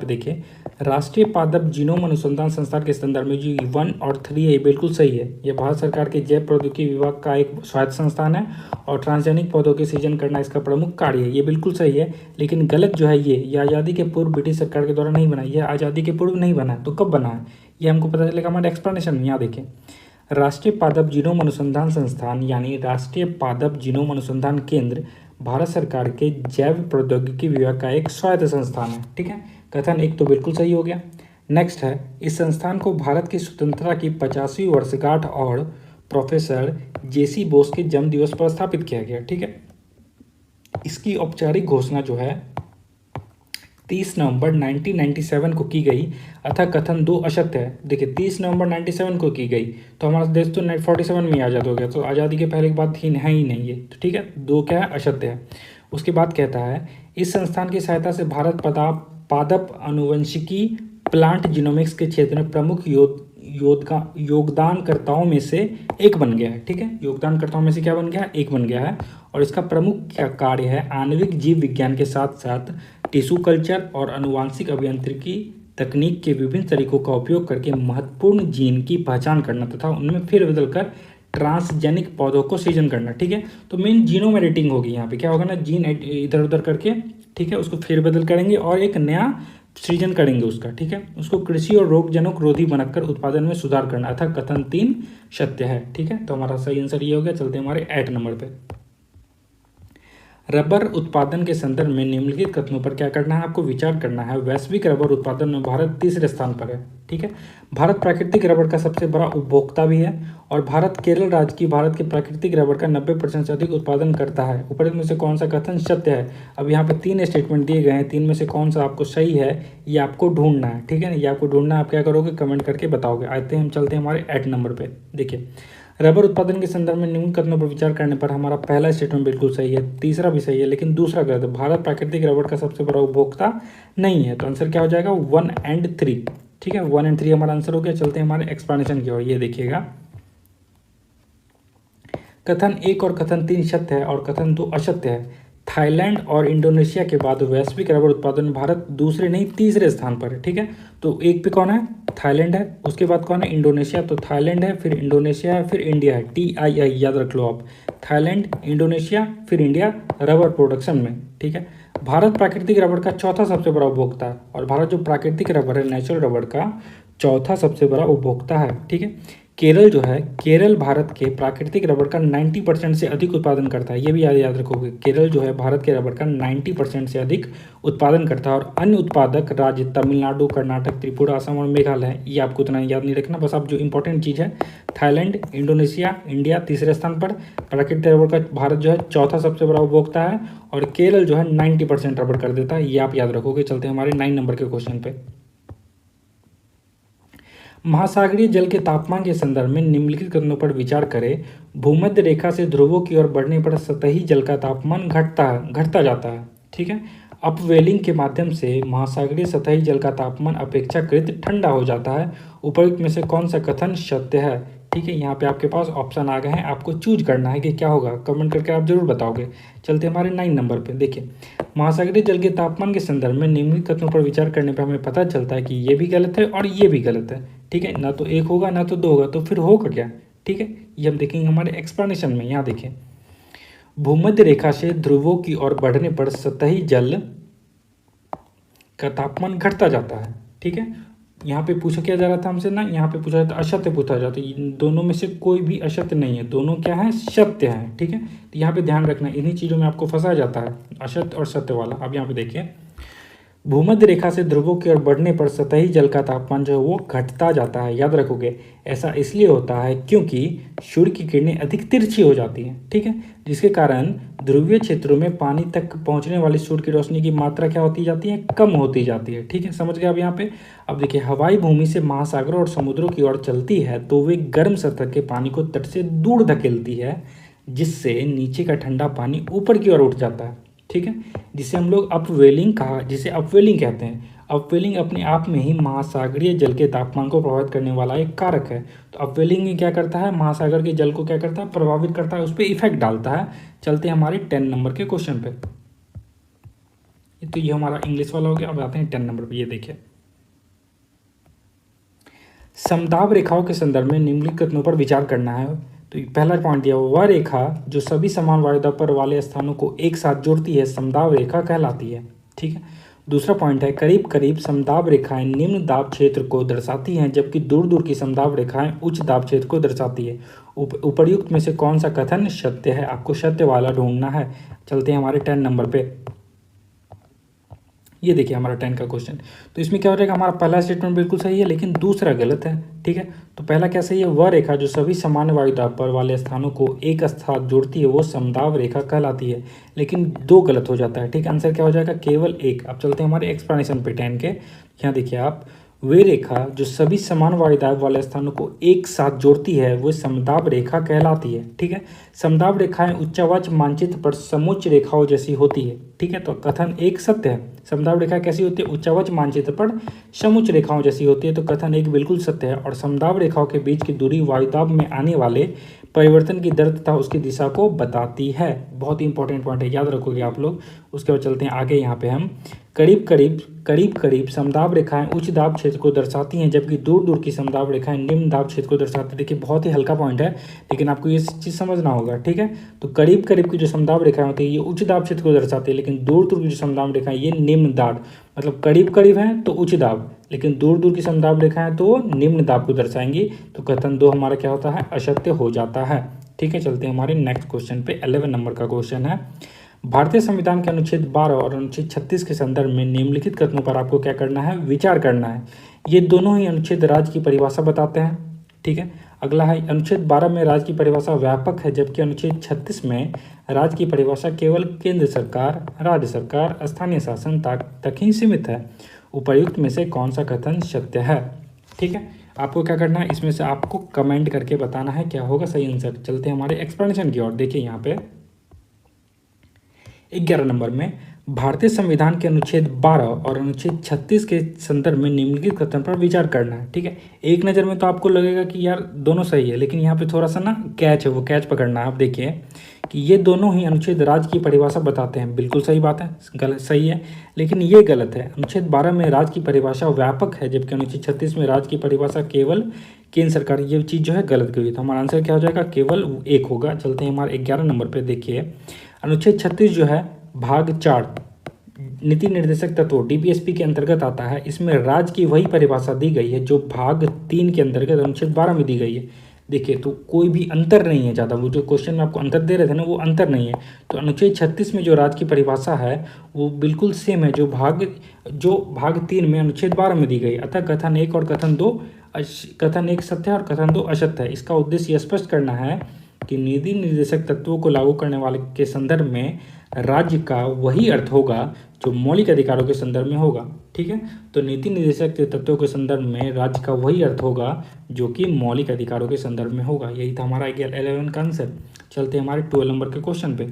देखिए, राष्ट्रीय पादप जीनोम अनुसंधान संस्थान के संदर्भ में जो 1 और 3 है ये बिल्कुल सही है। यह भारत सरकार के जैव प्रौद्योगिकी विभाग का एक स्वायत्त संस्थान है और ट्रांसजेनिक पौधों के सृजन करना इसका प्रमुख कार्य है, ये बिल्कुल सही है। लेकिन गलत जो है, ये आज़ादी के पूर्व ब्रिटिश सरकार के द्वारा नहीं बना, यह आज़ादी के पूर्व नहीं बना, तो कब बना है ये हमको पता चलेगा हमारे एक्सप्लेनेशन में। यहाँ देखिए, राष्ट्रीय पादप जीनोम अनुसंधान संस्थान यानी राष्ट्रीय पादप जीनोम अनुसंधान केंद्र भारत सरकार के जैव प्रौद्योगिकी विभाग का एक स्वायत्त संस्थान है, ठीक है। कथन 1 तो बिल्कुल सही हो गया। नेक्स्ट है, इस संस्थान को भारत की स्वतंत्रता की 50वीं वर्षगांठ और प्रोफेसर जेसी बोस के जन्म दिवस पर स्थापित किया गया, ठीक है। इसकी औपचारिक घोषणा जो है 30 नवंबर 1997 को की गई, अतः कथन 2 असत्य है। देखिए, 30 नवंबर 97 को की गई, तो हमारा देश तो 47 में आज़ाद हो गया, तो आज़ादी के पहले की बात है ही नहीं है, तो ठीक है, 2 क्या है, असत्य है। उसके बाद कहता है, इस संस्थान की सहायता से भारत पादप आनुवंशिकी प्लांट जीनोमिक्स के क्षेत्र में प्रमुख योगदानकर्ताओं में से एक बन गया है, ठीक है। योगदानकर्ताओं में से क्या बन गया, एक बन गया है। और इसका प्रमुख क्या कार्य है, आणविक जीव विज्ञान के साथ साथ टिश्यू कल्चर और आनुवांशिक अभियांत्रिकी तकनीक के विभिन्न तरीकों का उपयोग करके महत्वपूर्ण जीन की पहचान करना तथा उनमें फिर बदलकर ट्रांसजेनिक पौधों को सृजन करना, ठीक है। तो मेन जीनोम एडिटिंग होगी यहाँ पे, क्या होगा ना, जीन इधर उधर करके, ठीक है, उसको फेरबदल करेंगे और एक नया सृजन करेंगे उसका, ठीक है। उसको कृषि और रोगजनक रोधी बनाकर उत्पादन में सुधार करना, अर्थात कथन 3 सत्य है, ठीक है। तो हमारा सही आंसर ये हो गया। चलते हैं हमारे 8 नंबर पे। रबर उत्पादन के संदर्भ में निम्नलिखित कथनों पर क्या करना है, आपको विचार करना है। वैश्विक रबर उत्पादन में भारत तीसरे स्थान पर है। ठीक है, भारत प्राकृतिक रबर का सबसे बड़ा उपभोक्ता भी है और भारत केरल राज्य की भारत के प्राकृतिक रबर का 90% से अधिक उत्पादन करता है। ऊपर में से कौन सा कथन सत्य है? अब यहाँ पे 3 स्टेटमेंट दिए गए हैं, 3 में से कौन सा आपको सही है ये आपको ढूंढना है। ठीक है ना, ये आपको ढूंढना है। आप क्या करोगे, कमेंट करके बताओगे। आते हैं, हम चलते हैं हमारे 8 नंबर पे। देखिए, रबर उत्पादन के संदर्भ में निम्न कथनों पर विचार करने पर हमारा पहला स्टेटमेंट बिल्कुल सही है, तीसरा भी सही है, लेकिन दूसरा गलत है। भारत प्राकृतिक रबर का सबसे बड़ा उपभोक्ता नहीं है। तो आंसर क्या हो जाएगा, 1 और 3। ठीक है, 1 और 3 हमारा आंसर हो गया। चलते हैं हमारे एक्सप्लेनेशन की ओर। ये देखिएगा, कथन 1 और कथन 3 सत्य है और कथन 2 असत्य है। थाईलैंड और इंडोनेशिया के बाद वैश्विक रबर उत्पादन में भारत दूसरे नहीं तीसरे स्थान पर है। ठीक है, तो एक पे कौन है, थाईलैंड है, उसके बाद कौन है, इंडोनेशिया। तो थाईलैंड है, फिर इंडोनेशिया है, फिर इंडिया है। TII याद रख लो आप, थाईलैंड, इंडोनेशिया, फिर इंडिया रबर प्रोडक्शन में। ठीक है, भारत प्राकृतिक रबर का चौथा सबसे बड़ा उपभोक्ता है और भारत जो प्राकृतिक रबर है, नेचुरल रबर का चौथा सबसे बड़ा उपभोक्ता है। ठीक है, केरल जो है, केरल भारत के प्राकृतिक रबर का 90% से अधिक उत्पादन करता है। ये भी याद रखोगे, केरल जो है भारत के रबर का 90% से अधिक उत्पादन करता है और अन्य उत्पादक राज्य तमिलनाडु, कर्नाटक, त्रिपुरा, असम और मेघालय है। ये आपको उतना याद नहीं रखना, बस आप जो इंपॉर्टेंट चीज़ है, थाईलैंड, इंडोनेशिया, इंडिया तीसरे स्थान पर, प्राकृतिक रबर का भारत जो है चौथा सबसे बड़ा उपभोक्ता है और केरल जो है 90% रबर कर देता है। ये आप याद रखोगे। चलते हैं हमारे 9 नंबर के क्वेश्चन पे। महासागरीय जल के तापमान के संदर्भ में निम्नलिखित कथनों पर विचार करें। भूमध्य रेखा से ध्रुवों की ओर बढ़ने पर सतही जल का तापमान घटता जाता है। ठीक है, अपवेलिंग के माध्यम से महासागरीय सतही जल का तापमान अपेक्षाकृत ठंडा हो जाता है। उपयुक्त में से कौन सा कथन सत्य है? ठीक है, यहाँ पे आपके पास ऑप्शन आ गए हैं, आपको चूज करना है कि क्या होगा। कमेंट करके आप जरूर बताओगे। चलते हमारे 9 नंबर पे। देखिए, महासागरीय जल के तापमान के संदर्भ में निम्नलिखित कथनों पर विचार करने पर हमें पता चलता है कि ये भी गलत है और ये भी गलत है। ठीक है, ना तो 1 होगा ना तो 2 होगा, तो फिर होगा क्या? ठीक है, ये हम देखेंगे हमारे एक्सप्लेनेशन में। यहाँ देखिए, भूमध्य रेखा से ध्रुवों की ओर बढ़ने पर सतही जल का तापमान घटता जाता है। ठीक है, यहाँ पे पूछा क्या जा रहा था हमसे ना, यहाँ पे पूछा जाता असत्य पूछा जाता है। इन दोनों में से कोई भी असत्य नहीं है, दोनों क्या है, सत्य है। ठीक है, तो यहाँ पे ध्यान रखना, इन्हीं चीज़ों में आपको फंसाया जाता है, असत्य और सत्य वाला। अब यहाँ पे देखिए, भूमध्य रेखा से ध्रुवों की ओर बढ़ने पर सतही जल का तापमान जो है वो घटता जाता है। याद रखोगे, ऐसा इसलिए होता है क्योंकि सूर्य की किरणें अधिक तिरछी हो जाती हैं। ठीक है, जिसके कारण ध्रुवीय क्षेत्रों में पानी तक पहुंचने वाली सूर्य की रोशनी की मात्रा क्या होती जाती है, कम होती जाती है। ठीक है, समझ गए आप यहाँ पे। अब देखिए, हवाई भूमि से महासागरों और समुद्रों की ओर चलती है तो वे गर्म सतह के पानी को तट से दूर धकेलती है, जिससे नीचे का ठंडा पानी ऊपर की ओर उठ जाता है। ठीक है, जिसे हम लोग जिसे अपवेलिंग कहते हैं। अपवेलिंग अपने आप में ही महासागरीय जल के तापमान को प्रभावित करने वाला एक कारक है। तो अपवेलिंग क्या करता है, महासागर के जल को क्या करता है, प्रभावित करता है, उस पर इफेक्ट डालता है। चलते हैं हमारे 10 नंबर के क्वेश्चन पे। तो ये हमारा इंग्लिश वाला हो गया। अब आते हैं 10 नंबर पे। ये देखिए, समदाब रेखाओं के संदर्भ में निम्नलिखित कथनों पर विचार करना है। तो पहला पॉइंट दिया, वह रेखा जो सभी समान वायुदाब पर वाले स्थानों को एक साथ जोड़ती है समदाब रेखा कहलाती है। ठीक है, दूसरा पॉइंट है, करीब करीब समदाब रेखाएं निम्न दाब क्षेत्र को दर्शाती हैं, जबकि दूर दूर की समदाब रेखाएं उच्च दाब क्षेत्र को दर्शाती है। उपर्युक्त में से कौन सा कथन सत्य है? आपको सत्य वाला ढूंढना है। चलते हैं हमारे 10 नंबर पे। ये देखिए हमारा 10 का क्वेश्चन। तो इसमें क्या हो जाएगा, हमारा पहला स्टेटमेंट बिल्कुल सही है लेकिन दूसरा गलत है। ठीक है, तो पहला क्या सही है, वह रेखा जो सभी सामान्य वायुदाब पर वाले स्थानों को एक साथ जोड़ती है वो समदाब रेखा कहलाती है, लेकिन 2 गलत हो जाता है। ठीक है, आंसर क्या हो जाएगा, केवल 1। अब चलते हैं हमारे एक्सप्लेनेशन पे 10 के। यहाँ देखिए आप, वे रेखा जो सभी समान वायुदाब वाले स्थानों को एक साथ जोड़ती है वो समदाब रेखा कहलाती है। ठीक है, समदाब रेखाएं उच्चावाच मानचित्र पर समुच्च रेखाओं जैसी होती है। ठीक है, तो कथन 1 सत्य है। समदाब रेखा कैसी होती है, उच्चावाच मानचित्र पर समुच्च रेखाओं जैसी होती है, तो कथन 1 बिल्कुल सत्य है। और समदाब रेखाओं के बीच की दूरी वायुदाब में आने वाले परिवर्तन की दर तथा उसकी दिशा को बताती है। बहुत ही इंपॉर्टेंट पॉइंट है, याद रखोगे आप लोग। उसके बाद चलते हैं आगे। यहाँ पे हम करीब करीब समदाब रेखाएं उच्च दाब क्षेत्र को दर्शाती हैं, जबकि दूर दूर की समदाब रेखाएं निम्न दाब क्षेत्र को दर्शाती हैं। देखिए बहुत ही हल्का पॉइंट है, लेकिन आपको ये चीज़ समझना होगा। ठीक है, तो करीब करीब की जो समदाब रेखाएं होती है ये उच्च दाब क्षेत्र को दर्शाती है, लेकिन दूर दूर की जो समदाब रेखाएं ये निम्न दाब, मतलब करीब करीब हैं तो उच्च दाब, लेकिन दूर दूर की समदाब रेखाएं तो निम्न दाब को दर्शाएंगी। तो कथन 2 हमारा क्या होता है, असत्य हो जाता है। ठीक है, चलते हैं हमारे नेक्स्ट क्वेश्चन पे। 11 नंबर का क्वेश्चन है, भारतीय संविधान के अनुच्छेद 12 और अनुच्छेद 36 के संदर्भ में निम्नलिखित कथनों पर आपको क्या करना है, विचार करना है। ये दोनों ही अनुच्छेद राज्य की परिभाषा बताते हैं, ठीक है। अगला है अनुच्छेद 12 में राज्य की परिभाषा व्यापक है, जबकि अनुच्छेद 36 में राज्य की परिभाषा केवल केंद्र सरकार, राज्य सरकार, स्थानीय शासन तक ही सीमित है। उपर्युक्त में से कौन सा कथन सत्य है, ठीक है। आपको क्या करना है, इसमें से आपको कमेंट करके बताना है क्या होगा सही आंसर। चलते हैं हमारे एक्सप्लेनेशन की ओर। देखिए यहाँ पे 11 नंबर में भारतीय संविधान के अनुच्छेद 12 और अनुच्छेद 36 के संदर्भ में निम्नलिखित कथन पर विचार करना है, ठीक है। एक नज़र में तो आपको लगेगा कि यार दोनों सही है, लेकिन यहाँ पे थोड़ा सा ना कैच है, वो कैच पकड़ना है। आप देखिए कि ये दोनों ही अनुच्छेद राज्य की परिभाषा बताते हैं, बिल्कुल सही बात है, गलत सही है, लेकिन ये गलत है। अनुच्छेद 12 में राज्य की परिभाषा व्यापक है, जबकि अनुच्छेद 36 में राज्य की परिभाषा केवल केंद्र सरकार, ये चीज़ जो है गलत की हुई। तो हमारा आंसर क्या हो जाएगा, केवल एक होगा। चलते हैं हमारे 11 नंबर पर। देखिए अनुच्छेद 36 जो है भाग 4 नीति निर्देशक तत्व डीपीएसपी के अंतर्गत आता है। इसमें राज्य की वही परिभाषा दी गई है जो भाग 3 के अंतर्गत अनुच्छेद 12 में दी गई है। देखिए तो कोई भी अंतर नहीं है ज़्यादा, वो जो क्वेश्चन में आपको अंतर दे रहे थे ना, वो अंतर नहीं है। तो अनुच्छेद 36 में जो राज्य की परिभाषा है वो बिल्कुल सेम है जो भाग 3 में अनुच्छेद 12 में दी गई। अतः कथन 1 और कथन 1 सत्य है और कथन 2 असत्य है। इसका उद्देश्य यह स्पष्ट करना है कि नीति निर्देशक तत्वों को लागू करने वाले के संदर्भ में राज्य का वही अर्थ होगा जो मौलिक अधिकारों के संदर्भ में होगा, ठीक है। तो नीति निर्देशक के तत्वों के संदर्भ में राज्य का वही अर्थ होगा जो कि मौलिक अधिकारों के संदर्भ में होगा। यही था हमारा 11 का आंसर। चलते हैं हमारे 12 नंबर के क्वेश्चन पे।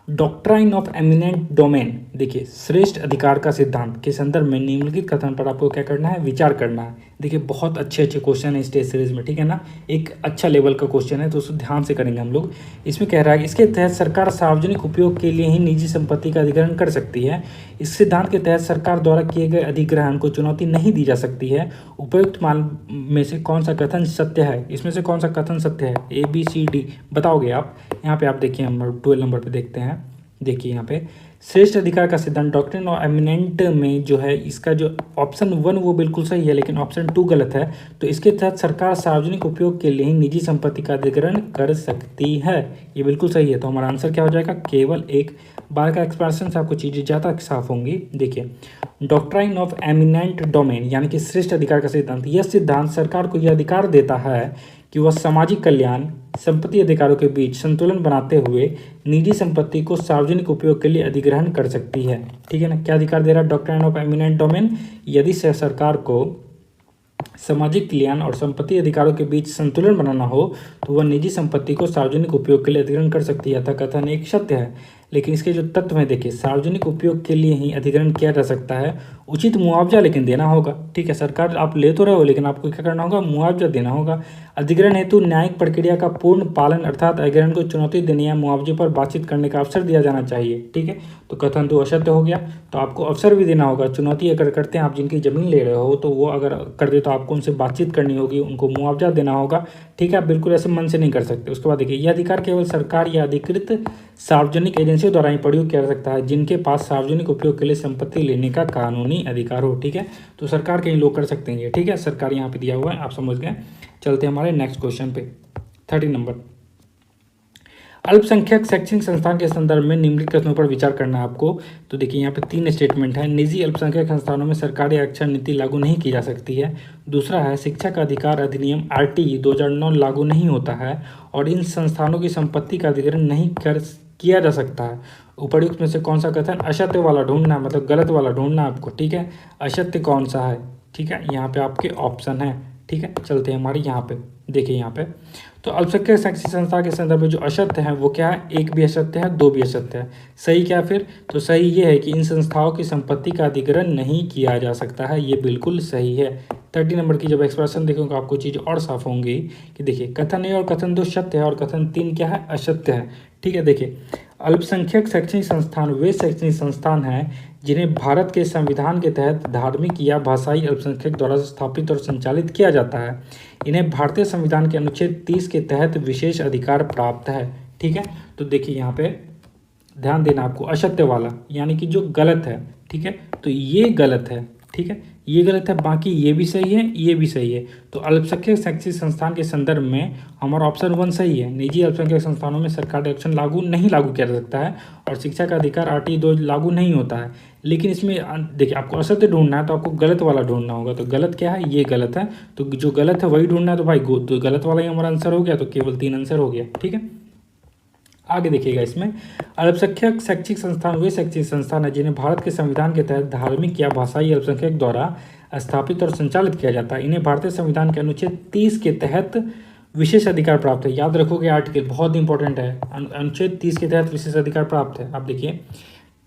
डॉक्ट्राइन ऑफ एमिनेंट डोमेन, देखिए श्रेष्ठ अधिकार का सिद्धांत के संदर्भ में निम्नलिखित कथन पर आपको क्या करना है, विचार करना है। देखिए बहुत अच्छे क्वेश्चन है स्टेज सीरीज में, ठीक है ना, एक अच्छा लेवल का क्वेश्चन है, तो उसको ध्यान से करेंगे हम लोग। इसमें कह रहा है कि इसके तहत सरकार सार्वजनिक उपयोग के लिए ही निजी संपत्ति का अधिग्रहण कर सकती है। इस सिद्धांत के तहत सरकार द्वारा किए गए अधिग्रहण को चुनौती नहीं दी जा सकती है। उपयुक्त मान में से कौन सा कथन सत्य है, इसमें से कौन सा कथन सत्य है, ABCD बताओगे आप। यहाँ पे आप देखिए हम 12 नंबर पे देखते हैं। देखिए यहाँ पे श्रेष्ठ अधिकार का सिद्धांत डॉक्ट्रिन और एमिनेंट में जो है इसका जो ऑप्शन 1 वो बिल्कुल सही है, लेकिन ऑप्शन 2 गलत है। तो इसके तहत सरकार सार्वजनिक उपयोग के लिए ही निजी संपत्ति का अधिग्रहण कर सकती है, ये बिल्कुल सही है। तो हमारा आंसर क्या हो जाएगा, केवल एक बार का एक्सप्रेशन से आपको चीज़ें ज़्यादा साफ होंगी। देखिए डॉक्ट्राइन ऑफ एमिनेंट डोमेन यानी कि श्रेष्ठ अधिकार का सिद्धांत, यह सिद्धांत सरकार को यह अधिकार देता है कि वह सामाजिक कल्याण संपत्ति अधिकारों के बीच संतुलन बनाते हुए निजी संपत्ति को सार्वजनिक उपयोग के लिए अधिग्रहण कर सकती है, ठीक है ना। क्या अधिकार दे रहा है डॉक्ट्राइन ऑफ एमिनेंट डोमेन, यदि सरकार को सामाजिक कल्याण और संपत्ति अधिकारों के बीच संतुलन बनाना हो तो वह निजी संपत्ति को सार्वजनिक उपयोग के लिए अधिग्रहण कर सकती है। अतः कथन एक सत्य है, लेकिन इसके जो तत्व हैं देखिए, सार्वजनिक उपयोग के लिए ही अधिग्रहण किया जा सकता है। उचित मुआवजा लेकिन देना होगा, ठीक है। सरकार आप ले तो रहे हो, लेकिन आपको क्या करना होगा, मुआवजा देना होगा। अधिग्रहण हेतु न्यायिक प्रक्रिया का पूर्ण पालन अर्थात अधिग्रहण को चुनौती देने या मुआवजे पर बातचीत करने का अवसर दिया जाना चाहिए, ठीक है। तो कथन 2 असत्य हो गया। तो आपको अवसर भी देना होगा, चुनौती अगर करते हैं आप, जिनकी ज़मीन ले रहे हो तो वो अगर कर दे तो आपको उनसे बातचीत करनी होगी, उनको मुआवजा देना होगा, ठीक है। आप बिल्कुल ऐसे मन से नहीं कर सकते। उसके बाद देखिए यह अधिकार केवल सरकार या अधिकृत सार्वजनिक एजेंसियों द्वारा ही प्रयोग किया जा सकता है जिनके पास सार्वजनिक उपयोग के लिए संपत्ति लेने का कानूनी अधिकार हो, ठीक है। तो सरकार के ही लोग कर सकते हैं ये, ठीक है। सरकार यहाँ पे दिया हुआ है, आप समझ गए। चलते हैं हमारे नेक्स्ट क्वेश्चन पे 30 नंबर। अल्पसंख्यक शैक्षणिक संस्थान के संदर्भ में निम्नलिखित कथनों पर विचार करना है आपको। तो देखिए यहाँ पे 3 स्टेटमेंट है। निजी अल्पसंख्यक संस्थानों में सरकारी आरक्षण नीति लागू नहीं की जा सकती है। दूसरा है शिक्षा का अधिकार अधिनियम RT 2009 लागू नहीं होता है और इन संस्थानों की संपत्ति का अधिग्रहण नहीं किया जा सकता है। उपर्युक्त में से कौन सा कथन असत्य वाला ढूंढना, मतलब गलत वाला ढूंढना आपको, ठीक है। असत्य कौन सा है, ठीक है, यहाँ पे आपके ऑप्शन है, ठीक है। चलते हैं हमारे यहाँ पे, देखिए यहाँ पे तो अल्पसंख्यक शैक्षिक संस्था के संदर्भ में जो असत्य है वो क्या है, 1 भी असत्य है, 2 भी असत्य है। सही क्या फिर, तो सही ये है कि इन संस्थाओं की संपत्ति का अधिग्रहण नहीं किया जा सकता है, ये बिल्कुल सही है। 30 नंबर की जब एक्सप्रेशन देखोगे आपको चीज़ और साफ होंगी कि देखिए कथन 1 और कथन 2 सत्य है और कथन 3 क्या है, असत्य है, ठीक है। देखिए अल्पसंख्यक शैक्षणिक संस्थान वे शैक्षणिक संस्थान हैं जिन्हें भारत के संविधान के तहत धार्मिक या भाषाई अल्पसंख्यक द्वारा स्थापित और संचालित किया जाता है। इन्हें भारतीय संविधान के अनुच्छेद 30 के तहत विशेष अधिकार प्राप्त है, ठीक है। तो देखिए यहाँ पे ध्यान देना आपको, असत्य वाला यानी कि जो गलत है, ठीक है, तो ये गलत है, ठीक है, ये गलत है, बाकी ये भी सही है, ये भी सही है। तो अल्पसंख्यक शैक्षिक संस्थान के संदर्भ में हमारा ऑप्शन 1 सही है। निजी अल्पसंख्यक संस्थानों में सरकारी आरक्षण लागू किया जा सकता है और शिक्षा का अधिकार आरटी 2 लागू नहीं होता है। लेकिन इसमें देखिए, आपको असत्य ढूंढना है तो आपको गलत वाला ढूंढना होगा। तो गलत क्या है, ये गलत है, तो जो गलत है वही ढूंढना है। तो भाई तो गलत वाला ही हमारा आंसर हो गया, तो केवल 3 आंसर हो गया। ठीक है, आगे देखिएगा इसमें, अल्पसंख्यक शैक्षिक संस्थान वे शैक्षिक संस्थान है जिन्हें भारत के संविधान के तहत धार्मिक या भाषाई अल्पसंख्यक द्वारा स्थापित और संचालित किया जाता है। इन्हें भारतीय संविधान के अनुच्छेद 30 के तहत विशेष अधिकार प्राप्त है। याद रखोगे, आर्टिकल बहुत इंपॉर्टेंट है, अनुच्छेद 30 के तहत विशेष अधिकार प्राप्त है। आप देखिए,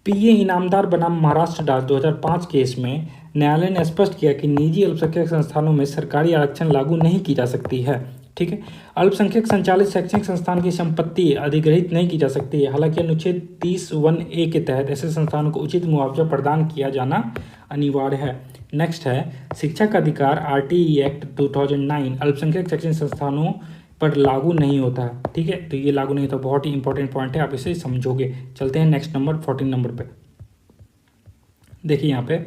पीए इनामदार बनाम महाराष्ट्र डाक 2005 केस में न्यायालय ने स्पष्ट किया कि निजी अल्पसंख्यक संस्थानों में सरकारी आरक्षण लागू नहीं की जा सकती है। ठीक है, अल्पसंख्यक संचालित शैक्षणिक संस्थान की संपत्ति अधिग्रहित नहीं की जा सकती है। हालांकि अनुच्छेद 30(1)(a) के तहत ऐसे संस्थानों को उचित मुआवजा प्रदान किया जाना अनिवार्य है। नेक्स्ट है, शिक्षा का अधिकार आरटीई एक्ट 2009 अल्पसंख्यक शैक्षणिक संस्थानों पर लागू नहीं होता है। ठीक है, तो ये लागू नहीं होता, बहुत ही इंपॉर्टेंट पॉइंट है, आप इसे समझोगे। चलते हैं नेक्स्ट नंबर 14 नंबर पे। देखिए यहाँ पे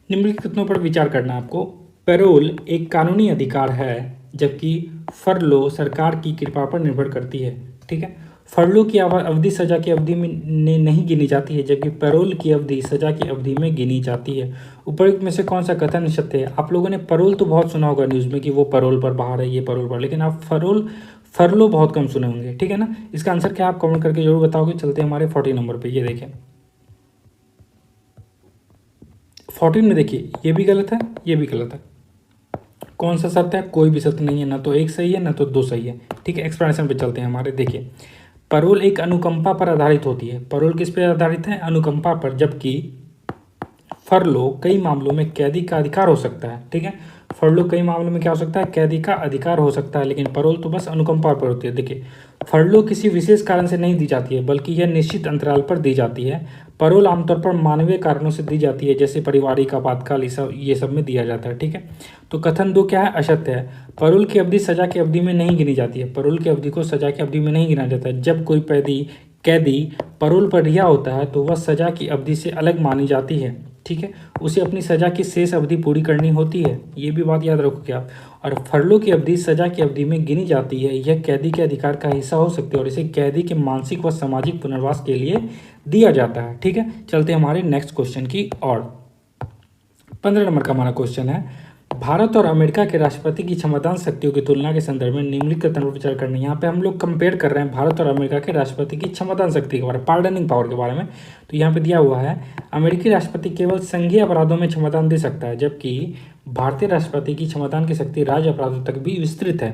निम्नलिखित कथनों पर विचार करना है आपको। पैरोल एक कानूनी अधिकार है जबकि फरलो सरकार की कृपा पर निर्भर करती है। ठीक है, फरलो की अवधि सजा की अवधि में नहीं गिनी जाती है जबकि पैरोल की अवधि सजा की अवधि में गिनी जाती है। उपरोक्त में से कौन सा कथन सत्य है? आप लोगों ने पैरोल तो बहुत सुना होगा न्यूज़ में कि वो पैरोल पर बाहर है, ये पैरोल पर, लेकिन आप फरलो बहुत कम सुने होंगे। ठीक है ना, इसका आंसर क्या आप कमेंट करके जरूर बताओगे। चलते हैं हमारे 14 नंबर पे। ये देखें 14 में, देखिए ये भी गलत है, ये भी गलत है। कौन सा सत्य है? कोई भी सत्य नहीं है, ना तो एक सही है ना तो 2 सही है। ठीक है, एक्सप्लेनेशन पे चलते हैं हमारे। देखिए, पैरोल एक अनुकंपा पर आधारित होती है। पैरोल किस पे आधारित है? अनुकंपा पर, जबकि फरलो कई मामलों में कैदी का अधिकार हो सकता है। ठीक है, फरलो कई मामलों में क्या हो सकता है? कैदी का अधिकार हो सकता है, लेकिन पैरोल तो बस अनुकंपा पर होती है। देखिए, फरलो किसी विशेष कारण से नहीं दी जाती है बल्कि यह निश्चित अंतराल पर दी जाती है। पैरोल आमतौर पर मानवीय कारणों से दी जाती है, जैसे पारिवारिक आपातकाल, ये सब में दिया जाता है। ठीक है, तो कथन 2 क्या है? असत्य है। पैरोल की अवधि सजा की अवधि में नहीं गिनी जाती है। पैरोल की अवधि को सजा की अवधि में नहीं गिना जाता है। जब कोई कैदी पैरोल पर रिहा होता है तो वह सजा की अवधि से अलग मानी जाती है। ठीक है, उसे अपनी सजा की शेष अवधि पूरी करनी होती है, ये भी बात याद रखो क्या। और फरलो की अवधि सजा की अवधि में गिनी जाती है। यह कैदी के अधिकार का हिस्सा हो सकती है और इसे कैदी के मानसिक व सामाजिक पुनर्वास के लिए दिया जाता है। ठीक है, चलते हैं हमारे नेक्स्ट क्वेश्चन की ओर। 15 नंबर का हमारा क्वेश्चन है, भारत और अमेरिका के राष्ट्रपति की क्षमतान शक्तियों की तुलना के संदर्भ में निम्नलिखित कथन पर विचार करना है। यहाँ पे हम लोग कंपेयर कर रहे हैं भारत और अमेरिका के राष्ट्रपति की क्षमतान शक्ति के बारे में, पार्डनिंग पावर के बारे में। तो यहाँ पे दिया हुआ है, अमेरिकी राष्ट्रपति केवल संघीय अपराधों में क्षमतान दे सकता है जबकि भारतीय राष्ट्रपति की क्षमतान की शक्ति राज्य अपराधों तक भी विस्तृत है।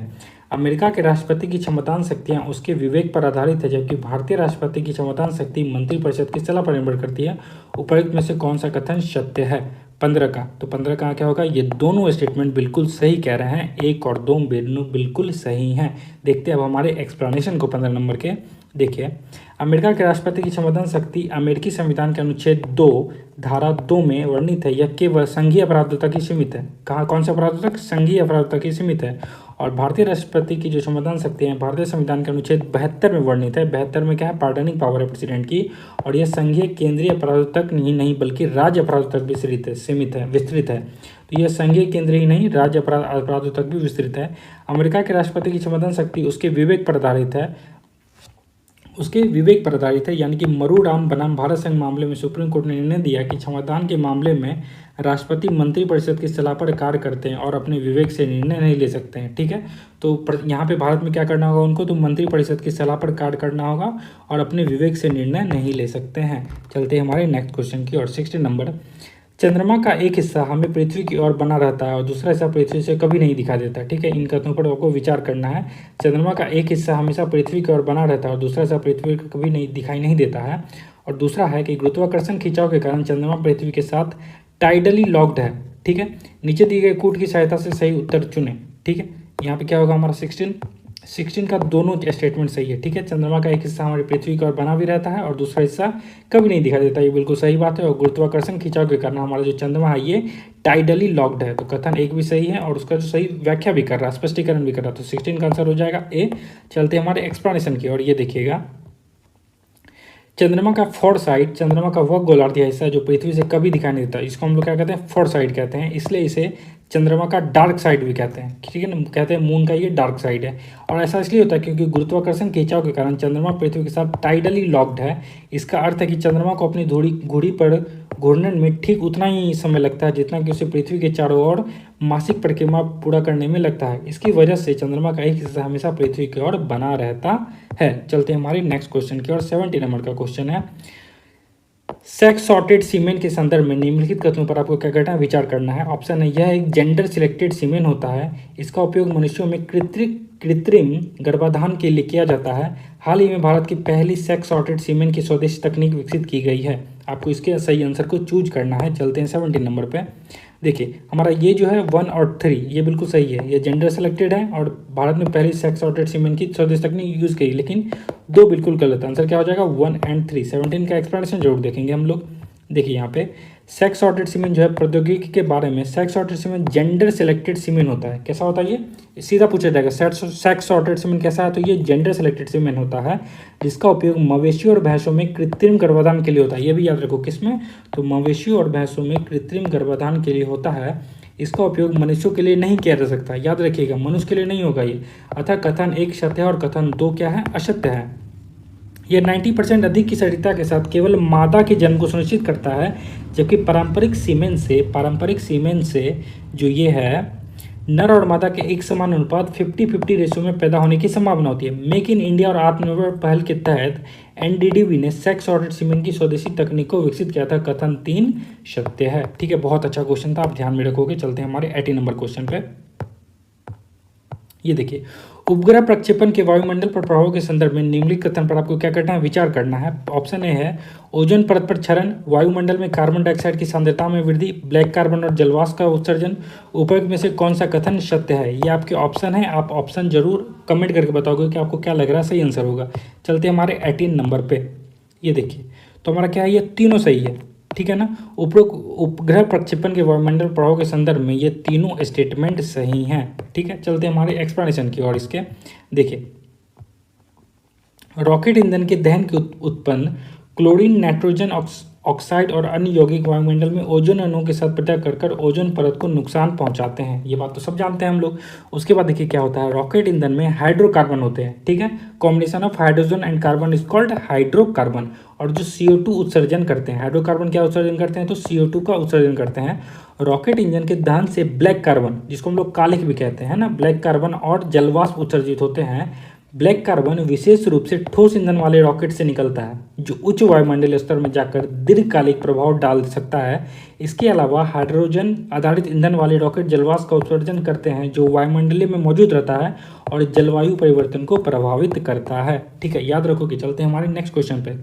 अमेरिका के राष्ट्रपति की क्षमतान शक्तियाँ उसके विवेक पर आधारित है जबकि भारतीय राष्ट्रपति की क्षमतान शक्ति मंत्रिपरिषद की सलाह पर निर्भर करती है। उपरोक्त में से कौन सा कथन सत्य है? 15 का, तो 15 का क्या होगा? ये दोनों स्टेटमेंट बिल्कुल सही कह रहे हैं, 1 और 2 बिल्कुल सही हैं। देखते हैं अब हमारे एक्सप्लेनेशन को 15 नंबर के। देखिए, अमेरिका के राष्ट्रपति की क्षमतान शक्ति अमेरिकी संविधान के अनुच्छेद 2 धारा 2 में वर्णित है। यह केवल संघीय अपराधों तक ही सीमित है। कहाँ, कौन से अपराधों तक? संघीय अपराधों तक ही सीमित है। और भारतीय राष्ट्रपति की जो क्षमतान शक्ति है भारतीय संविधान के अनुच्छेद 72 में वर्णित है। 72 में क्या है? पार्डनिंग पावर है प्रेसिडेंट की, और यह संघीय केंद्रीय अपराधों तक नहीं बल्कि राज्य अपराधों तक विस्तृत है। तो यह संघीय केंद्रीय ही नहीं, राज्य अपराधों तक भी विस्तृत है। अमेरिका के राष्ट्रपति की क्षमतान शक्ति उसके विवेक पर आधारित है, यानी कि मरूराम बनाम भारत संघ मामले में सुप्रीम कोर्ट ने निर्णय दिया कि क्षमतान के मामले में राष्ट्रपति मंत्रिपरिषद की सलाह पर कार्य करते हैं और अपने विवेक से निर्णय नहीं ले सकते हैं। ठीक है, तो यहाँ पे भारत में क्या करना होगा उनको? तो मंत्रिपरिषद की सलाह पर कार्य करना होगा और अपने विवेक से निर्णय नहीं ले सकते हैं। चलते हैं हमारे नेक्स्ट क्वेश्चन की और 16 नंबर। चंद्रमा का एक हिस्सा हमें पृथ्वी की ओर बना रहता है और दूसरा हिस्सा पृथ्वी से कभी नहीं दिखाई देता। ठीक है, इन कथनों पर आपको विचार करना है। चंद्रमा का एक हिस्सा हमेशा पृथ्वी की ओर बना रहता है और दूसरा हिस्सा पृथ्वी को कभी नहीं दिखाई नहीं देता है। और दूसरा है कि गुरुत्वाकर्षण खिंचाव के कारण चंद्रमा पृथ्वी के साथ टाइडली लॉक्ड है। ठीक है, नीचे दिए गए कूट की सहायता से सही उत्तर चुने। ठीक है, यहाँ पे क्या होगा हमारा 16 का दोनों स्टेटमेंट सही है। ठीक है, चंद्रमा का एक हिस्सा हमारी पृथ्वी की ओर बना भी रहता है और दूसरा हिस्सा कभी नहीं दिखाई देता, ये बिल्कुल सही बात है। और गुरुत्वाकर्षण खिंचाव के कारण हमारा जो चंद्रमा है ये टाइडली लॉक्ड है। तो कथन 1 भी सही है और उसका जो सही व्याख्या भी कर रहा है, स्पष्टीकरण भी कर रहा है। तो 16 का आंसर हो जाएगा ए। चलते हमारे एक्सप्लेनेशन की और ये देखिएगा, चंद्रमा का फोर साइड, चंद्रमा का वह गोलार्धीय हिस्सा जो पृथ्वी से कभी दिखाई नहीं देता, इसको हम लोग क्या कहते हैं, फोर साइड कहते हैं। इसलिए इसे चंद्रमा का डार्क साइड भी कहते हैं, ठीक है ना, कहते हैं मून का ये डार्क साइड है। और ऐसा इसलिए होता है क्योंकि गुरुत्वाकर्षण खिंचाव के कारण चंद्रमा पृथ्वी के साथ टाइडली लॉक्ड है। इसका अर्थ है कि चंद्रमा को अपनी घुड़ी पर घूर्णन में ठीक उतना ही समय लगता है जितना कि उसे पृथ्वी के चारों ओर मासिक परिक्रमा पूरा करने में लगता है। इसकी वजह से चंद्रमा का एक हिस्सा हमेशा पृथ्वी की ओर बना रहता है। चलते हैं हमारे नेक्स्ट क्वेश्चन की ओर। 70 नंबर का क्वेश्चन है, सेक्स सॉर्टेड सीमेन के संदर्भ में निम्नलिखित कथनों पर आपको क्या करना है, विचार करना है। ऑप्शन है, यह एक जेंडर सिलेक्टेड सीमेन होता है। इसका उपयोग मनुष्यों में कृत्रिम गर्भाधान के लिए किया जाता है। हाल ही में भारत की पहली सेक्स सॉर्टेड सीमेन की स्वदेशी तकनीक विकसित की गई है। आपको इसके सही आंसर को चूज करना है। चलते हैं 70 नंबर पे। देखिए हमारा ये जो है 1 और 3 ये बिल्कुल सही है, ये जेंडर सेलेक्टेड है और भारत में पहली सेक्स सॉर्टेड सीमेन की स्वदेशी तकनीक यूज़ की। लेकिन 2 बिल्कुल गलत। आंसर क्या हो जाएगा, 1 एंड 3। 17 का एक्सप्लेनेशन जरूर देखेंगे हम लोग। देखिए यहाँ पे सेक्स सॉर्टेड सीमेन जो है प्रौद्योगिकी के बारे में, सेक्स सॉर्टेड सीमेन जेंडर सेलेक्टेड सीमेन होता है। कैसा होता है ये सीधा पूछा जाएगा, सेक्स सॉर्टेड सीमेन कैसा है, तो ये जेंडर सेलेक्टेड सीमेन होता है जिसका उपयोग मवेशियों और भैंसों में कृत्रिम गर्भाधान के लिए होता है। ये भी याद रखो किसमें, तो मवेशियों और भैंसों में कृत्रिम गर्भाधान के लिए होता है। इसका उपयोग मनुष्यों के लिए नहीं किया जा सकता, याद रखिएगा मनुष्य के लिए नहीं होगा ये। अतः कथन 1 सत्य है और कथन 2 क्या है, असत्य है। यह 90% अधिक की सटीकता के साथ केवल मादा के जन्म को सुनिश्चित करता है, जबकि पारंपरिक सीमेन से जो ये है नर और मादा के एक समान अनुपात 50-50 रेशो में पैदा होने की संभावना होती है। मेक इन इंडिया और आत्मनिर्भर पहल के तहत एनडीडीबी ने सेक्स सॉर्टेड सीमेन की स्वदेशी तकनीक को विकसित किया था। कथन 3 सत्य है। ठीक है, बहुत अच्छा क्वेश्चन था, आप ध्यान में रखोगे। चलते हैं हमारे 80 नंबर क्वेश्चन पे। ये देखिए, उपग्रह प्रक्षेपण के वायुमंडल पर प्रभाव के संदर्भ में निम्नलिखित कथन पर आपको क्या करना है, विचार करना है। ऑप्शन ए है ओजोन परत पर क्षरण, वायुमंडल में कार्बन डाइऑक्साइड की सांद्रता में वृद्धि, ब्लैक कार्बन और जलवाष्प का उत्सर्जन। उपयुक्त में से कौन सा कथन सत्य है, ये आपके ऑप्शन है। आप ऑप्शन जरूर कमेंट करके बताओगे कि आपको क्या लग रहा है सही आंसर होगा। चलते हैं हमारे 18 नंबर पे। ये देखिए, तो हमारा क्या है, ये तीनों सही है, ठीक है ना। उपरोक्त उपग्रह प्रक्षेपण के वायुमंडल प्रभाव के संदर्भ में ये तीनों स्टेटमेंट सही हैं। ठीक है, चलते हैं हमारे एक्सप्लेनेशन की ओर इसके। देखिए, रॉकेट ईंधन के दहन के उत्पन्न क्लोरीन, नाइट्रोजन ऑक्साइड और अन्य यौगिक वायुमंडल में ओजोन अणुओं के साथ प्रतिक्रिया कर ओजोन परत को नुकसान पहुंचाते हैं। ये बात तो सब जानते हैं हम लोग। उसके बाद देखिए क्या होता है, रॉकेट ईंधन में हाइड्रोकार्बन होते हैं, ठीक है। Combination of hydrogen and carbon is called hydrocarbon. और जो CO2 उत्सर्जन करते हैं, हाइड्रोकार्बन क्या उत्सर्जन करते हैं, तो CO2 का उत्सर्जन करते हैं। रॉकेट इंजन के दहन से ब्लैक कार्बन, जिसको हम लोग कालिख भी कहते हैं ना, ब्लैक कार्बन और जलवाष्प उत्सर्जित होते हैं। ब्लैक कार्बन विशेष रूप से ठोस ईंधन वाले रॉकेट से निकलता है, जो उच्च वायुमंडलीय स्तर में जाकर दीर्घकालिक प्रभाव डाल सकता है। इसके अलावा हाइड्रोजन आधारित ईंधन वाले रॉकेट जलवाष्प का उत्सर्जन करते हैं, जो वायुमंडलीय में मौजूद रहता है और जलवायु परिवर्तन को प्रभावित करता है। ठीक है, याद रखो कि चलते हैं हमारे नेक्स्ट क्वेश्चन पे।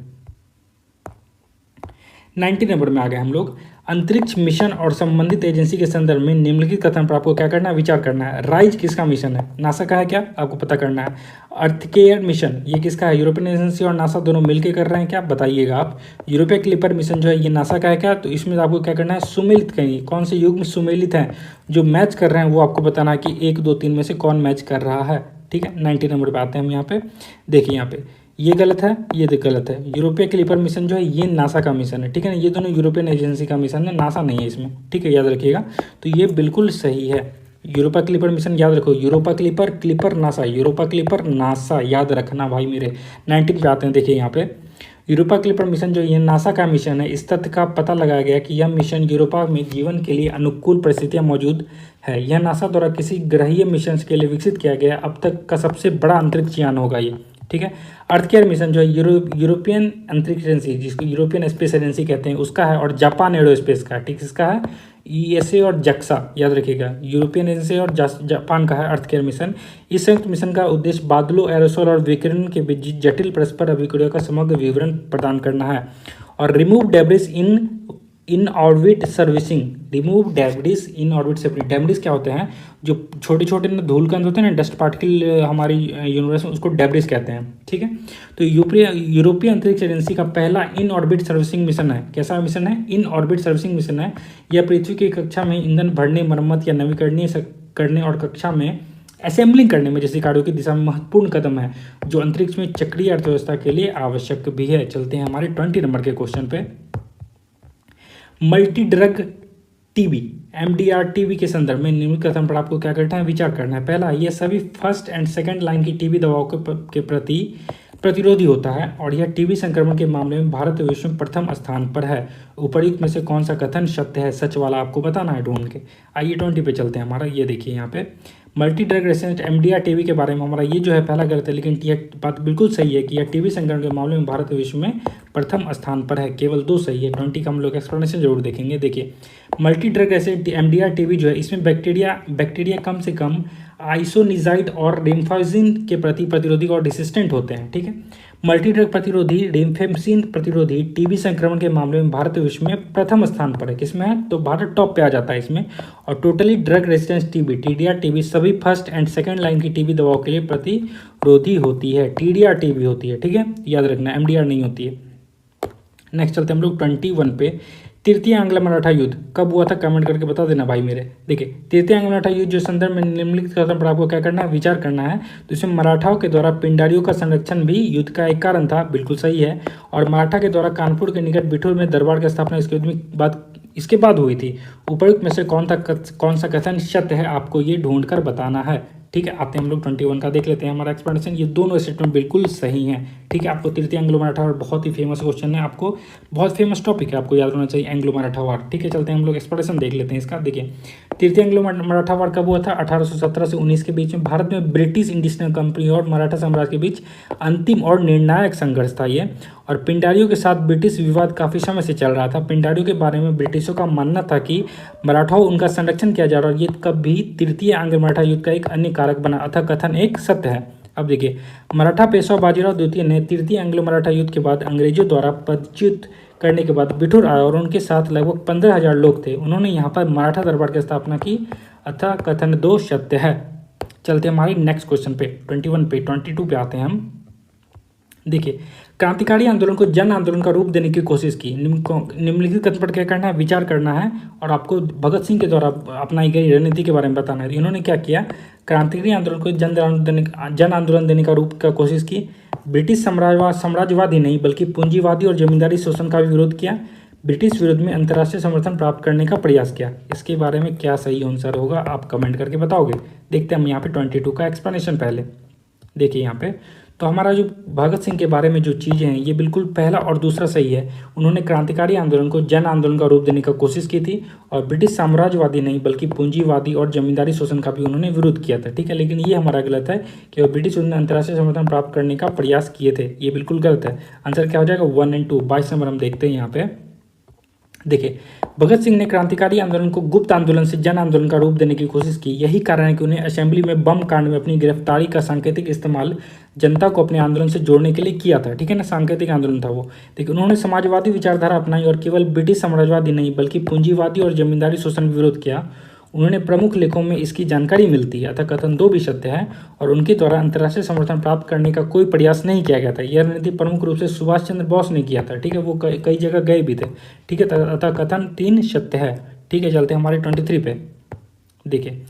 90 नंबर में आ गए हम लोग। अंतरिक्ष मिशन और संबंधित एजेंसी के संदर्भ में निम्नलिखित कथन पर आपको क्या करना है, विचार करना है। राइज किसका मिशन है, नासा का है क्या, आपको पता करना है। अर्थकेयर मिशन ये किसका है, यूरोपियन एजेंसी और नासा दोनों मिलकर कर रहे हैं क्या, बताइएगा आप। यूरोपीय क्लिपर मिशन जो है ये नासा का है क्या, तो इसमें आपको क्या करना है, सुमेलित कहीं कौन से युग में सुमेलित है, जो मैच कर रहे हैं वो आपको बताना है कि 1, 2, 3 में से कौन मैच कर रहा है। ठीक है, 90 नंबर पर आते हैं हम यहाँ पे। देखिए यहाँ पे ये गलत है, ये गलत है। यूरोपीय क्लिपर मिशन जो है ये नासा का मिशन है, ठीक है ना। ये दोनों यूरोपियन एजेंसी का मिशन है, नासा नहीं है इसमें, ठीक है, याद रखिएगा। तो ये बिल्कुल सही है। यूरोपा क्लिपर मिशन याद रखो, Europa clipper NASA, Europa clipper NASA, याद रखना भाई मेरे। 19 पे आते हैं। देखिए यहाँ पे यूरोपा क्लिपर मिशन जो ये नासा का मिशन है, इस तथ्य का पता लगाया गया कि यह मिशन यूरोपा में जीवन के लिए अनुकूल परिस्थितियां मौजूद है। यह नासा द्वारा किसी ग्रहीय मिशन के लिए विकसित किया गया अब तक का सबसे बड़ा अंतरिक्ष यान होगा ये, ठीक है। अर्थकेयर मिशन जो है यूरोपियन अंतरिक्ष एजेंसी, जिसको यूरोपियन स्पेस एजेंसी कहते हैं, उसका है। और जापान एरोस्पेस का, ठीक, इसका है ESA और JAXA, याद रखिएगा। यूरोपियन एजेंसी और जापान का है अर्थकेयर मिशन। इस संयुक्त मिशन का उद्देश्य बादलों, एरोसोल और विकिरण के बीच जटिल परस्पर अभिक्रिया का समग्र विवरण प्रदान करना है। और remove debris in orbit servicing, remove debris in orbit servicing. Debris क्या होते हैं, जो छोटे छोटे ना धूलकण होते हैं ना, डस्ट पार्टिकल हमारी यूनिवर्स में, उसको डेब्रिस कहते हैं, ठीक है। तो यूरोपीय अंतरिक्ष एजेंसी का पहला इन ऑर्बिट सर्विसिंग मिशन है। कैसा मिशन है, इन ऑर्बिट सर्विसिंग मिशन है। यह पृथ्वी की कक्षा में ईंधन भरने, मरम्मत या नवीकरणीय करने और कक्षा में असेंबलिंग करने में जैसे कार्यों की दिशा में महत्वपूर्ण कदम है जो अंतरिक्ष में चक्रीय अर्थव्यवस्था के लिए आवश्यक भी है। चलते हैं हमारे 20 नंबर के क्वेश्चन पे। Multi drug TB MDR TB के संदर्भ में निम्नलिखित कथन पर आपको क्या करना है, विचार करना है। पहला, ये सभी फर्स्ट एंड सेकंड लाइन की टीबी दवाओं के प्रति प्रतिरोधी होता है और यह टीबी संक्रमण के मामले में भारत विश्व में प्रथम स्थान पर है। उपर्युक्त में से कौन सा कथन सत्य है, सच वाला आपको बताना है ढूंढ के। आइए 20 पे चलते हैं हमारा। ये देखिए यहाँ पे multi drug resistant MDR TB के बारे में हमारा ये जो है पहला गलत है, लेकिन यह बात बिल्कुल सही है कि यह टीबी संक्रमण के मामले में भारत विश्व में प्रथम स्थान पर है। केवल 2 सही है। 20 का हम लोग एक्सप्लेनेशन जरूर देखेंगे। देखिए multi drug resistant MDR TB जो है इसमें बैक्टीरिया कम से कम आइसोनिजाइड और रिम्फाजिन के प्रति प्रतिरोधी और रेसिस्टेंट होते हैं। ठीक है, मल्टी ड्रग प्रतिरोधी रिम्फेसिन प्रतिरोधी टीबी संक्रमण के मामले में भारत विश्व में प्रथम स्थान पर है। किसमें है, तो भारत टॉप पे आ जाता है इसमें। और totally drug resistance TB TDR TB सभी फर्स्ट एंड सेकंड लाइन की टीबी दवाओं के लिए प्रतिरोधी होती है। टीडीआर टीबी होती है, ठीक है, याद रखना, एमडीआर नहीं होती है। नेक्स्ट चलते हैं हम लोग 21 पे। तृतीय आंग्ल मराठा युद्ध कब हुआ था, कमेंट करके बता देना भाई मेरे। देखिए तृतीय आंग्ल मराठा युद्ध जो संदर्भ में निम्नलिखित कथन पर आपको क्या करना है, विचार करना है। तो इसमें मराठाओं के द्वारा पिंडारियों का संरक्षण भी युद्ध का एक कारण था, बिल्कुल सही है। और मराठा के द्वारा कानपुर के निकट बिठूर में दरबार की स्थापना इसके बाद हुई थी। उपर्युक्त में से कौन सा कथन सत्य है, आपको ये ढूंढ कर बताना है। ठीक है, आते हैं हम लोग 21 का देख लेते हैं हमारा एक्सप्लेनेशन। ये दोनों स्टेटमेंट बिल्कुल सही हैं। ठीक है, आपको तृतीय एंग्लो मराठा वार बहुत ही फेमस क्वेश्चन है, आपको बहुत फेमस टॉपिक है, आपको याद होना चाहिए एंग्लो मराठा वार। ठीक है, चलते हैं हम लोग एक्सप्लेनेशन देख लेते हैं इसका। देखिए तृतीय एंग्लो मराठा वार कब हुआ था, 1817 से 19 के बीच में भारत में ब्रिटिश ईस्ट इंडिया कंपनी और मराठा साम्राज्य के बीच अंतिम और निर्णायक संघर्ष था ये। और पिंडारियों के साथ ब्रिटिश विवाद काफ़ी समय से चल रहा था। पिंडारियों के बारे में ब्रिटिशों का मानना था कि मराठाओं उनका संरक्षण किया जा रहा है और ये कभी तृतीय आंग्ल मराठा युद्ध का एक अन्य कारक बना, अतः कथन एक सत्य है। अब देखिए मराठा पेशवा बाजीराव द्वितीय ने तृतीय एंग्लो मराठा युद्ध के बाद अंग्रेजों द्वारा पदच्युत करने के बाद बिठूर आया और उनके साथ लगभग 15,000 लोग थे। उन्होंने यहाँ पर मराठा दरबार की स्थापना की, अतः कथन 2 सत्य है। चलते हैं हमारी नेक्स्ट क्वेश्चन पे 21 पे। 22 पे आते हैं हम। देखिए क्रांतिकारी आंदोलन को जन आंदोलन का रूप देने की कोशिश की। निम्नलिखित कथन पर क्या करना है, विचार करना है और आपको भगत सिंह के द्वारा अपनाई गई रणनीति के बारे में बताना है। इन्होंने क्या किया, क्रांतिकारी आंदोलन को जन आंदोलन देने का रूप का कोशिश की। ब्रिटिश साम्राज्यवादी नहीं बल्कि पूंजीवादी और जमींदारी शोषण का भी विरोध किया। ब्रिटिश विरोध में अंतर्राष्ट्रीय समर्थन प्राप्त करने का प्रयास किया। इसके बारे में क्या सही आंसर होगा, आप कमेंट करके बताओगे। देखते हैं हम यहाँ पे 22 का एक्सप्लेनेशन। पहले देखिए यहाँ पे तो हमारा जो भगत सिंह के बारे में जो चीज़ें हैं ये बिल्कुल पहला और दूसरा सही है। उन्होंने क्रांतिकारी आंदोलन को जन आंदोलन का रूप देने का कोशिश की थी और ब्रिटिश साम्राज्यवादी नहीं बल्कि पूंजीवादी और जमींदारी शोषण का भी उन्होंने विरोध किया था। ठीक है, लेकिन ये हमारा गलत है कि वो ब्रिटिश उन्होंने अंतर्राष्ट्रीय समर्थन प्राप्त करने का प्रयास किए थे, ये बिल्कुल गलत है। आंसर क्या हो जाएगा, 1 और 2। 22 नंबर हम देखते हैं यहाँ पे। देखिए भगत सिंह ने क्रांतिकारी आंदोलन को गुप्त आंदोलन से जन आंदोलन का रूप देने की कोशिश की। यही कारण है कि उन्हें असेंबली में बम कांड में अपनी गिरफ्तारी का सांकेतिक इस्तेमाल जनता को अपने आंदोलन से जोड़ने के लिए किया था। ठीक है ना, सांकेतिक आंदोलन था वो। देखिए उन्होंने समाजवादी विचारधारा अपनाई और केवल ब्रिटिश साम्राज्यवादी नहीं बल्कि पूंजीवादी और जमींदारी शोषण विरोध किया। उन्होंने प्रमुख लेखों में इसकी जानकारी मिलती है, अतः कथन 2 भी सत्य है और उनके द्वारा अंतर्राष्ट्रीय समर्थन प्राप्त करने का कोई प्रयास नहीं किया गया था। यह रणनीति प्रमुख रूप से सुभाष चंद्र बोस ने किया था। ठीक है, वो कई जगह गए भी थे। ठीक है, अतः कथन 3 सत्य है। ठीक है, चलते हैं हमारे 23 पे। देखिए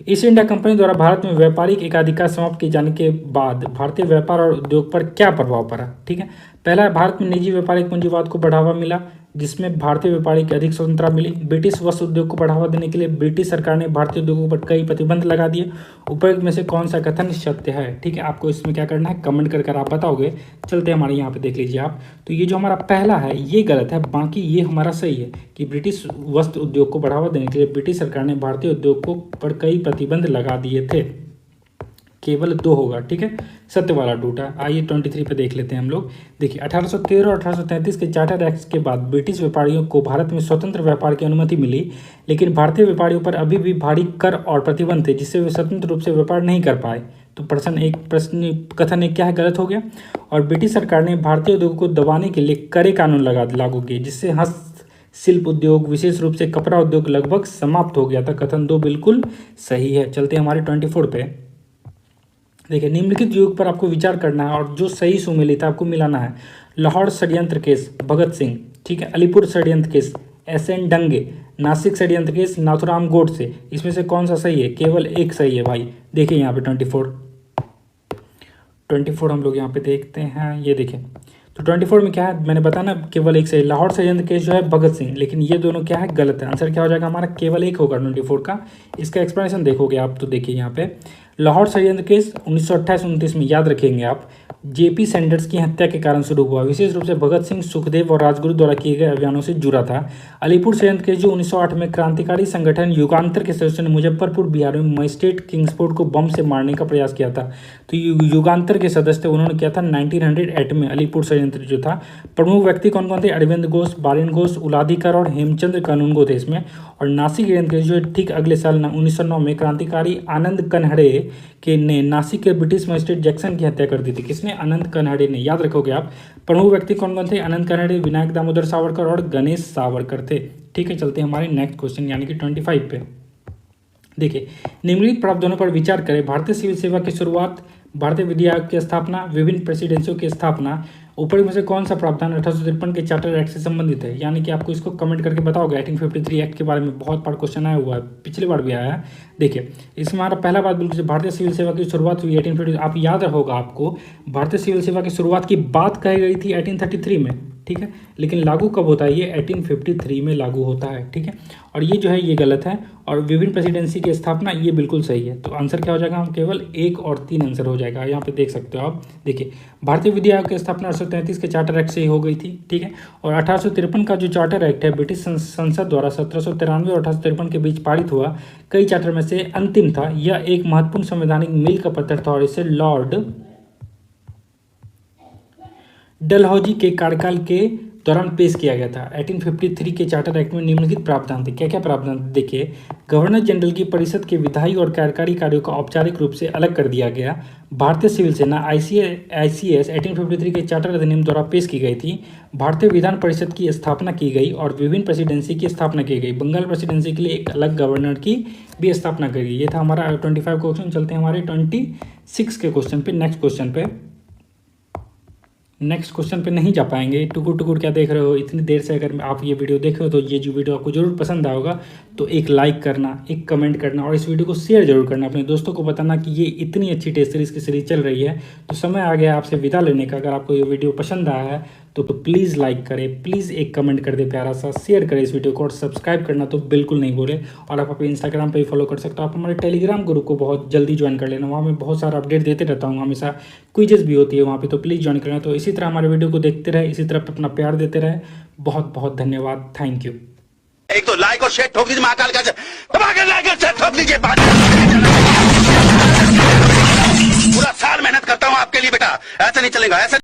ईस्ट इंडिया कंपनी द्वारा भारत में व्यापारिक एकाधिकार समाप्त किए जाने के बाद भारतीय व्यापार और उद्योग पर क्या प्रभाव पड़ा। ठीक है, पहला भारत में निजी व्यापारिक पूंजीवाद को बढ़ावा मिला जिसमें भारतीय व्यापारी की अधिक स्वतंत्रता मिली। ब्रिटिश वस्त्र उद्योग को बढ़ावा देने के लिए ब्रिटिश सरकार ने भारतीय उद्योगों पर कई प्रतिबंध लगा दिए। उपर्युक्त में से कौन सा कथन सत्य है। ठीक है, आपको इसमें क्या करना है, कमेंट कर आप बताओगे। चलते हमारे यहाँ पे देख लीजिए आप। तो ये जो हमारा पहला है ये गलत है, बाकी ये हमारा सही है कि ब्रिटिश वस्त्र उद्योग को बढ़ावा देने के लिए ब्रिटिश सरकार ने भारतीय उद्योग को पर कई प्रतिबंध लगा दिए थे। केवल 2 होगा। ठीक है, सत्य वाला टूटा। आइए 23 पे देख लेते हैं हम लोग। देखिए 1813 और 1833 के चार्टर एक्ट के बाद ब्रिटिश व्यापारियों को भारत में स्वतंत्र व्यापार की अनुमति मिली, लेकिन भारतीय व्यापारियों पर अभी भी भारी कर और प्रतिबंध थे जिससे वे स्वतंत्र रूप से व्यापार नहीं कर पाए। तो कथन एक क्या है, गलत हो गया। और ब्रिटिश सरकार ने भारतीय उद्योग को दबाने के लिए कड़े कानून लागू किए जिससे हस्तशिल्प उद्योग विशेष रूप से कपड़ा उद्योग लगभग समाप्त हो गया था। कथन 2 बिल्कुल सही है। चलते हैं हमारे 24 पे। देखिए निम्नलिखित युग पर आपको विचार करना है और जो सही सुमेलित है आपको मिलाना है। लाहौर षड्यंत्र केस भगत सिंह, ठीक है, अलीपुर षड्यंत्र केस SN डंगे, नासिक षड्यंत्र केस, नाथुराम गोडसे, इसमें से कौन सा सही है? केवल एक सही है भाई। देखिए यहाँ पे 24 हम लोग यहाँ पे देखते हैं, ये देखिए तो 24 में क्या है, मैंने बताया ना केवल एक सही। लाहौर षड्यंत्र केस जो है भगत सिंह, लेकिन ये दोनों क्या है, गलत है। आंसर क्या हो जाएगा हमारा? केवल एक होगा 24 का। इसका एक्सप्लेनेशन देखोगे आप तो देखिए यहाँ पे लाहौर षड्यंत्र केस 1928-29 में, याद रखेंगे आप, जेपी सैंडर्स की हत्या के कारण शुरू हुआ, विशेष रूप से भगत सिंह, सुखदेव और राजगुरु द्वारा किए गए अभियानों से जुड़ा था। अलीपुर षड्यंत्र केस जो 1908 में क्रांतिकारी संगठन युगांतर के सदस्यों ने मुजफ्फरपुर बिहार में मजिस्ट्रेट किंग्सफोर्ड को बम से मारने का प्रयास किया था। तो युगांतर के सदस्य थे, उन्होंने किया था 1908 में अलीपुर षड्यंत्र जो था। प्रमुख व्यक्ति कौन कौन थे? अरविंद घोष, बारिन घोष, उलाधिकार और हेमचंद्र कानूनगो थे इसमें। और नासिक षड्यंत्र केस जो ठीक अगले साल 1909 में क्रांतिकारी आनंद कनहड़े के ने नासिक के ब्रिटिश मजिस्ट्रेट जैक्सन की हत्या कर दी थी। किसने? आनंद कनहड़े ने। याद रखोगे आप। प्रमुख व्यक्ति कौन कौन थे? आनंद कनहड़े, विनायक दामोदर सावरकर और गणेश सावरकर थे। ठीक है, चलते हैं हमारे नेक्स्ट क्वेश्चन यानी कि 25 पे। देखिए, निम्नलिखित प्रावधानों पर विचार करें। भारतीय सिविल सेवा की शुरुआत, भारतीय विधि आयोग की स्थापना, विभिन्न प्रेसिडेंसियों की स्थापना, ऊपर में से कौन सा प्रावधान 1853 के चार्टर एक्ट से संबंधित है? यानी कि आपको इसको कमेंट करके बताओगे। 1853 एक्ट के बारे में बहुत बार क्वेश्चन आया हुआ है, पिछली बार भी आया है। देखिए, इसमें हमारा पहला बात बिल्कुल, भारतीय सिविल सेवा की शुरुआत हुई 1853। आप याद होगा आपको, भारतीय सिविल सेवा की शुरुआत की बात कही गई थी 1833 में, ठीक है, लेकिन लागू कब होता है? ये 1853 में लागू होता है। ठीक है, और ये जो है ये गलत है। और विभिन्न प्रेसिडेंसी की स्थापना, ये बिल्कुल सही है। तो आंसर क्या हो जाएगा? हम केवल 1 और 3 आंसर हो जाएगा। यहाँ पे देख सकते हो आप। देखिए, भारतीय विधि आयोग की स्थापना 1833 के चार्टर एक्ट से ही हो गई थी। ठीक है, और 1853 का जो चार्टर एक्ट है ब्रिटिश संसद द्वारा 1793 और 1853 के बीच पारित हुआ कई चार्टर में से अंतिम था। यह एक महत्वपूर्ण संवैधानिक मील का पत्थर था और इसे लॉर्ड डलहौजी के कार्यकाल के दौरान पेश किया गया था। 1853 के चार्टर एक्ट में निम्नलिखित प्रावधान थे। क्या क्या प्रावधान थे? देखिए, गवर्नर जनरल की परिषद के विधायी और कार्यकारी कार्यों को औपचारिक रूप से अलग कर दिया गया। भारतीय सिविल सेना ICS 1853 के चार्टर अधिनियम द्वारा पेश की गई थी। भारतीय विधान परिषद की स्थापना की गई और विभिन्न प्रेसिडेंसी की स्थापना की गई। बंगाल प्रेसिडेंसी के लिए एक अलग गवर्नर की भी स्थापना की गई। ये था हमारा 25 क्वेश्चन। चलते हैं हमारे 26 के क्वेश्चन पे। नेक्स्ट क्वेश्चन पे नहीं जा पाएंगे। टुकुर क्या देख रहे हो इतनी देर से? अगर आप ये वीडियो देख रहे हो तो ये जो वीडियो आपको जरूर पसंद आएगा, तो एक लाइक करना, एक कमेंट करना और इस वीडियो को शेयर जरूर करना। अपने दोस्तों को बताना कि ये इतनी अच्छी टेस्ट सीरीज की सीरीज चल रही है। तो समय आ गया आपसे विदा लेने का। अगर आपको ये वीडियो पसंद आया है तो प्लीज़ लाइक करें, प्लीज़ एक कमेंट कर दे प्यारा सा, शेयर करें इस वीडियो को और सब्सक्राइब करना तो बिल्कुल नहीं भूलें। और आप अपने इंस्टाग्राम पे भी फॉलो कर सकते हो। आप हमारे टेलीग्राम ग्रुप को बहुत जल्दी ज्वाइन कर लेना, वहाँ मैं बहुत सारा अपडेट देते रहता हूँ, हमेशा क्विजेस भी होती है वहाँ पे, तो प्लीज़ ज्वाइन करना। तो इसी तरह हमारे वीडियो को देखते रहे, इसी तरह अपना प्यार देते रहे। बहुत बहुत धन्यवाद, थैंक यू। एक तो लाइक और शेयर ठोक दीजिए, महाकाल का लाइक और शेयर ठोक दीजिए। पूरा साल मेहनत करता हूँ आपके लिए बेटा, ऐसा नहीं चलेगा। ऐसा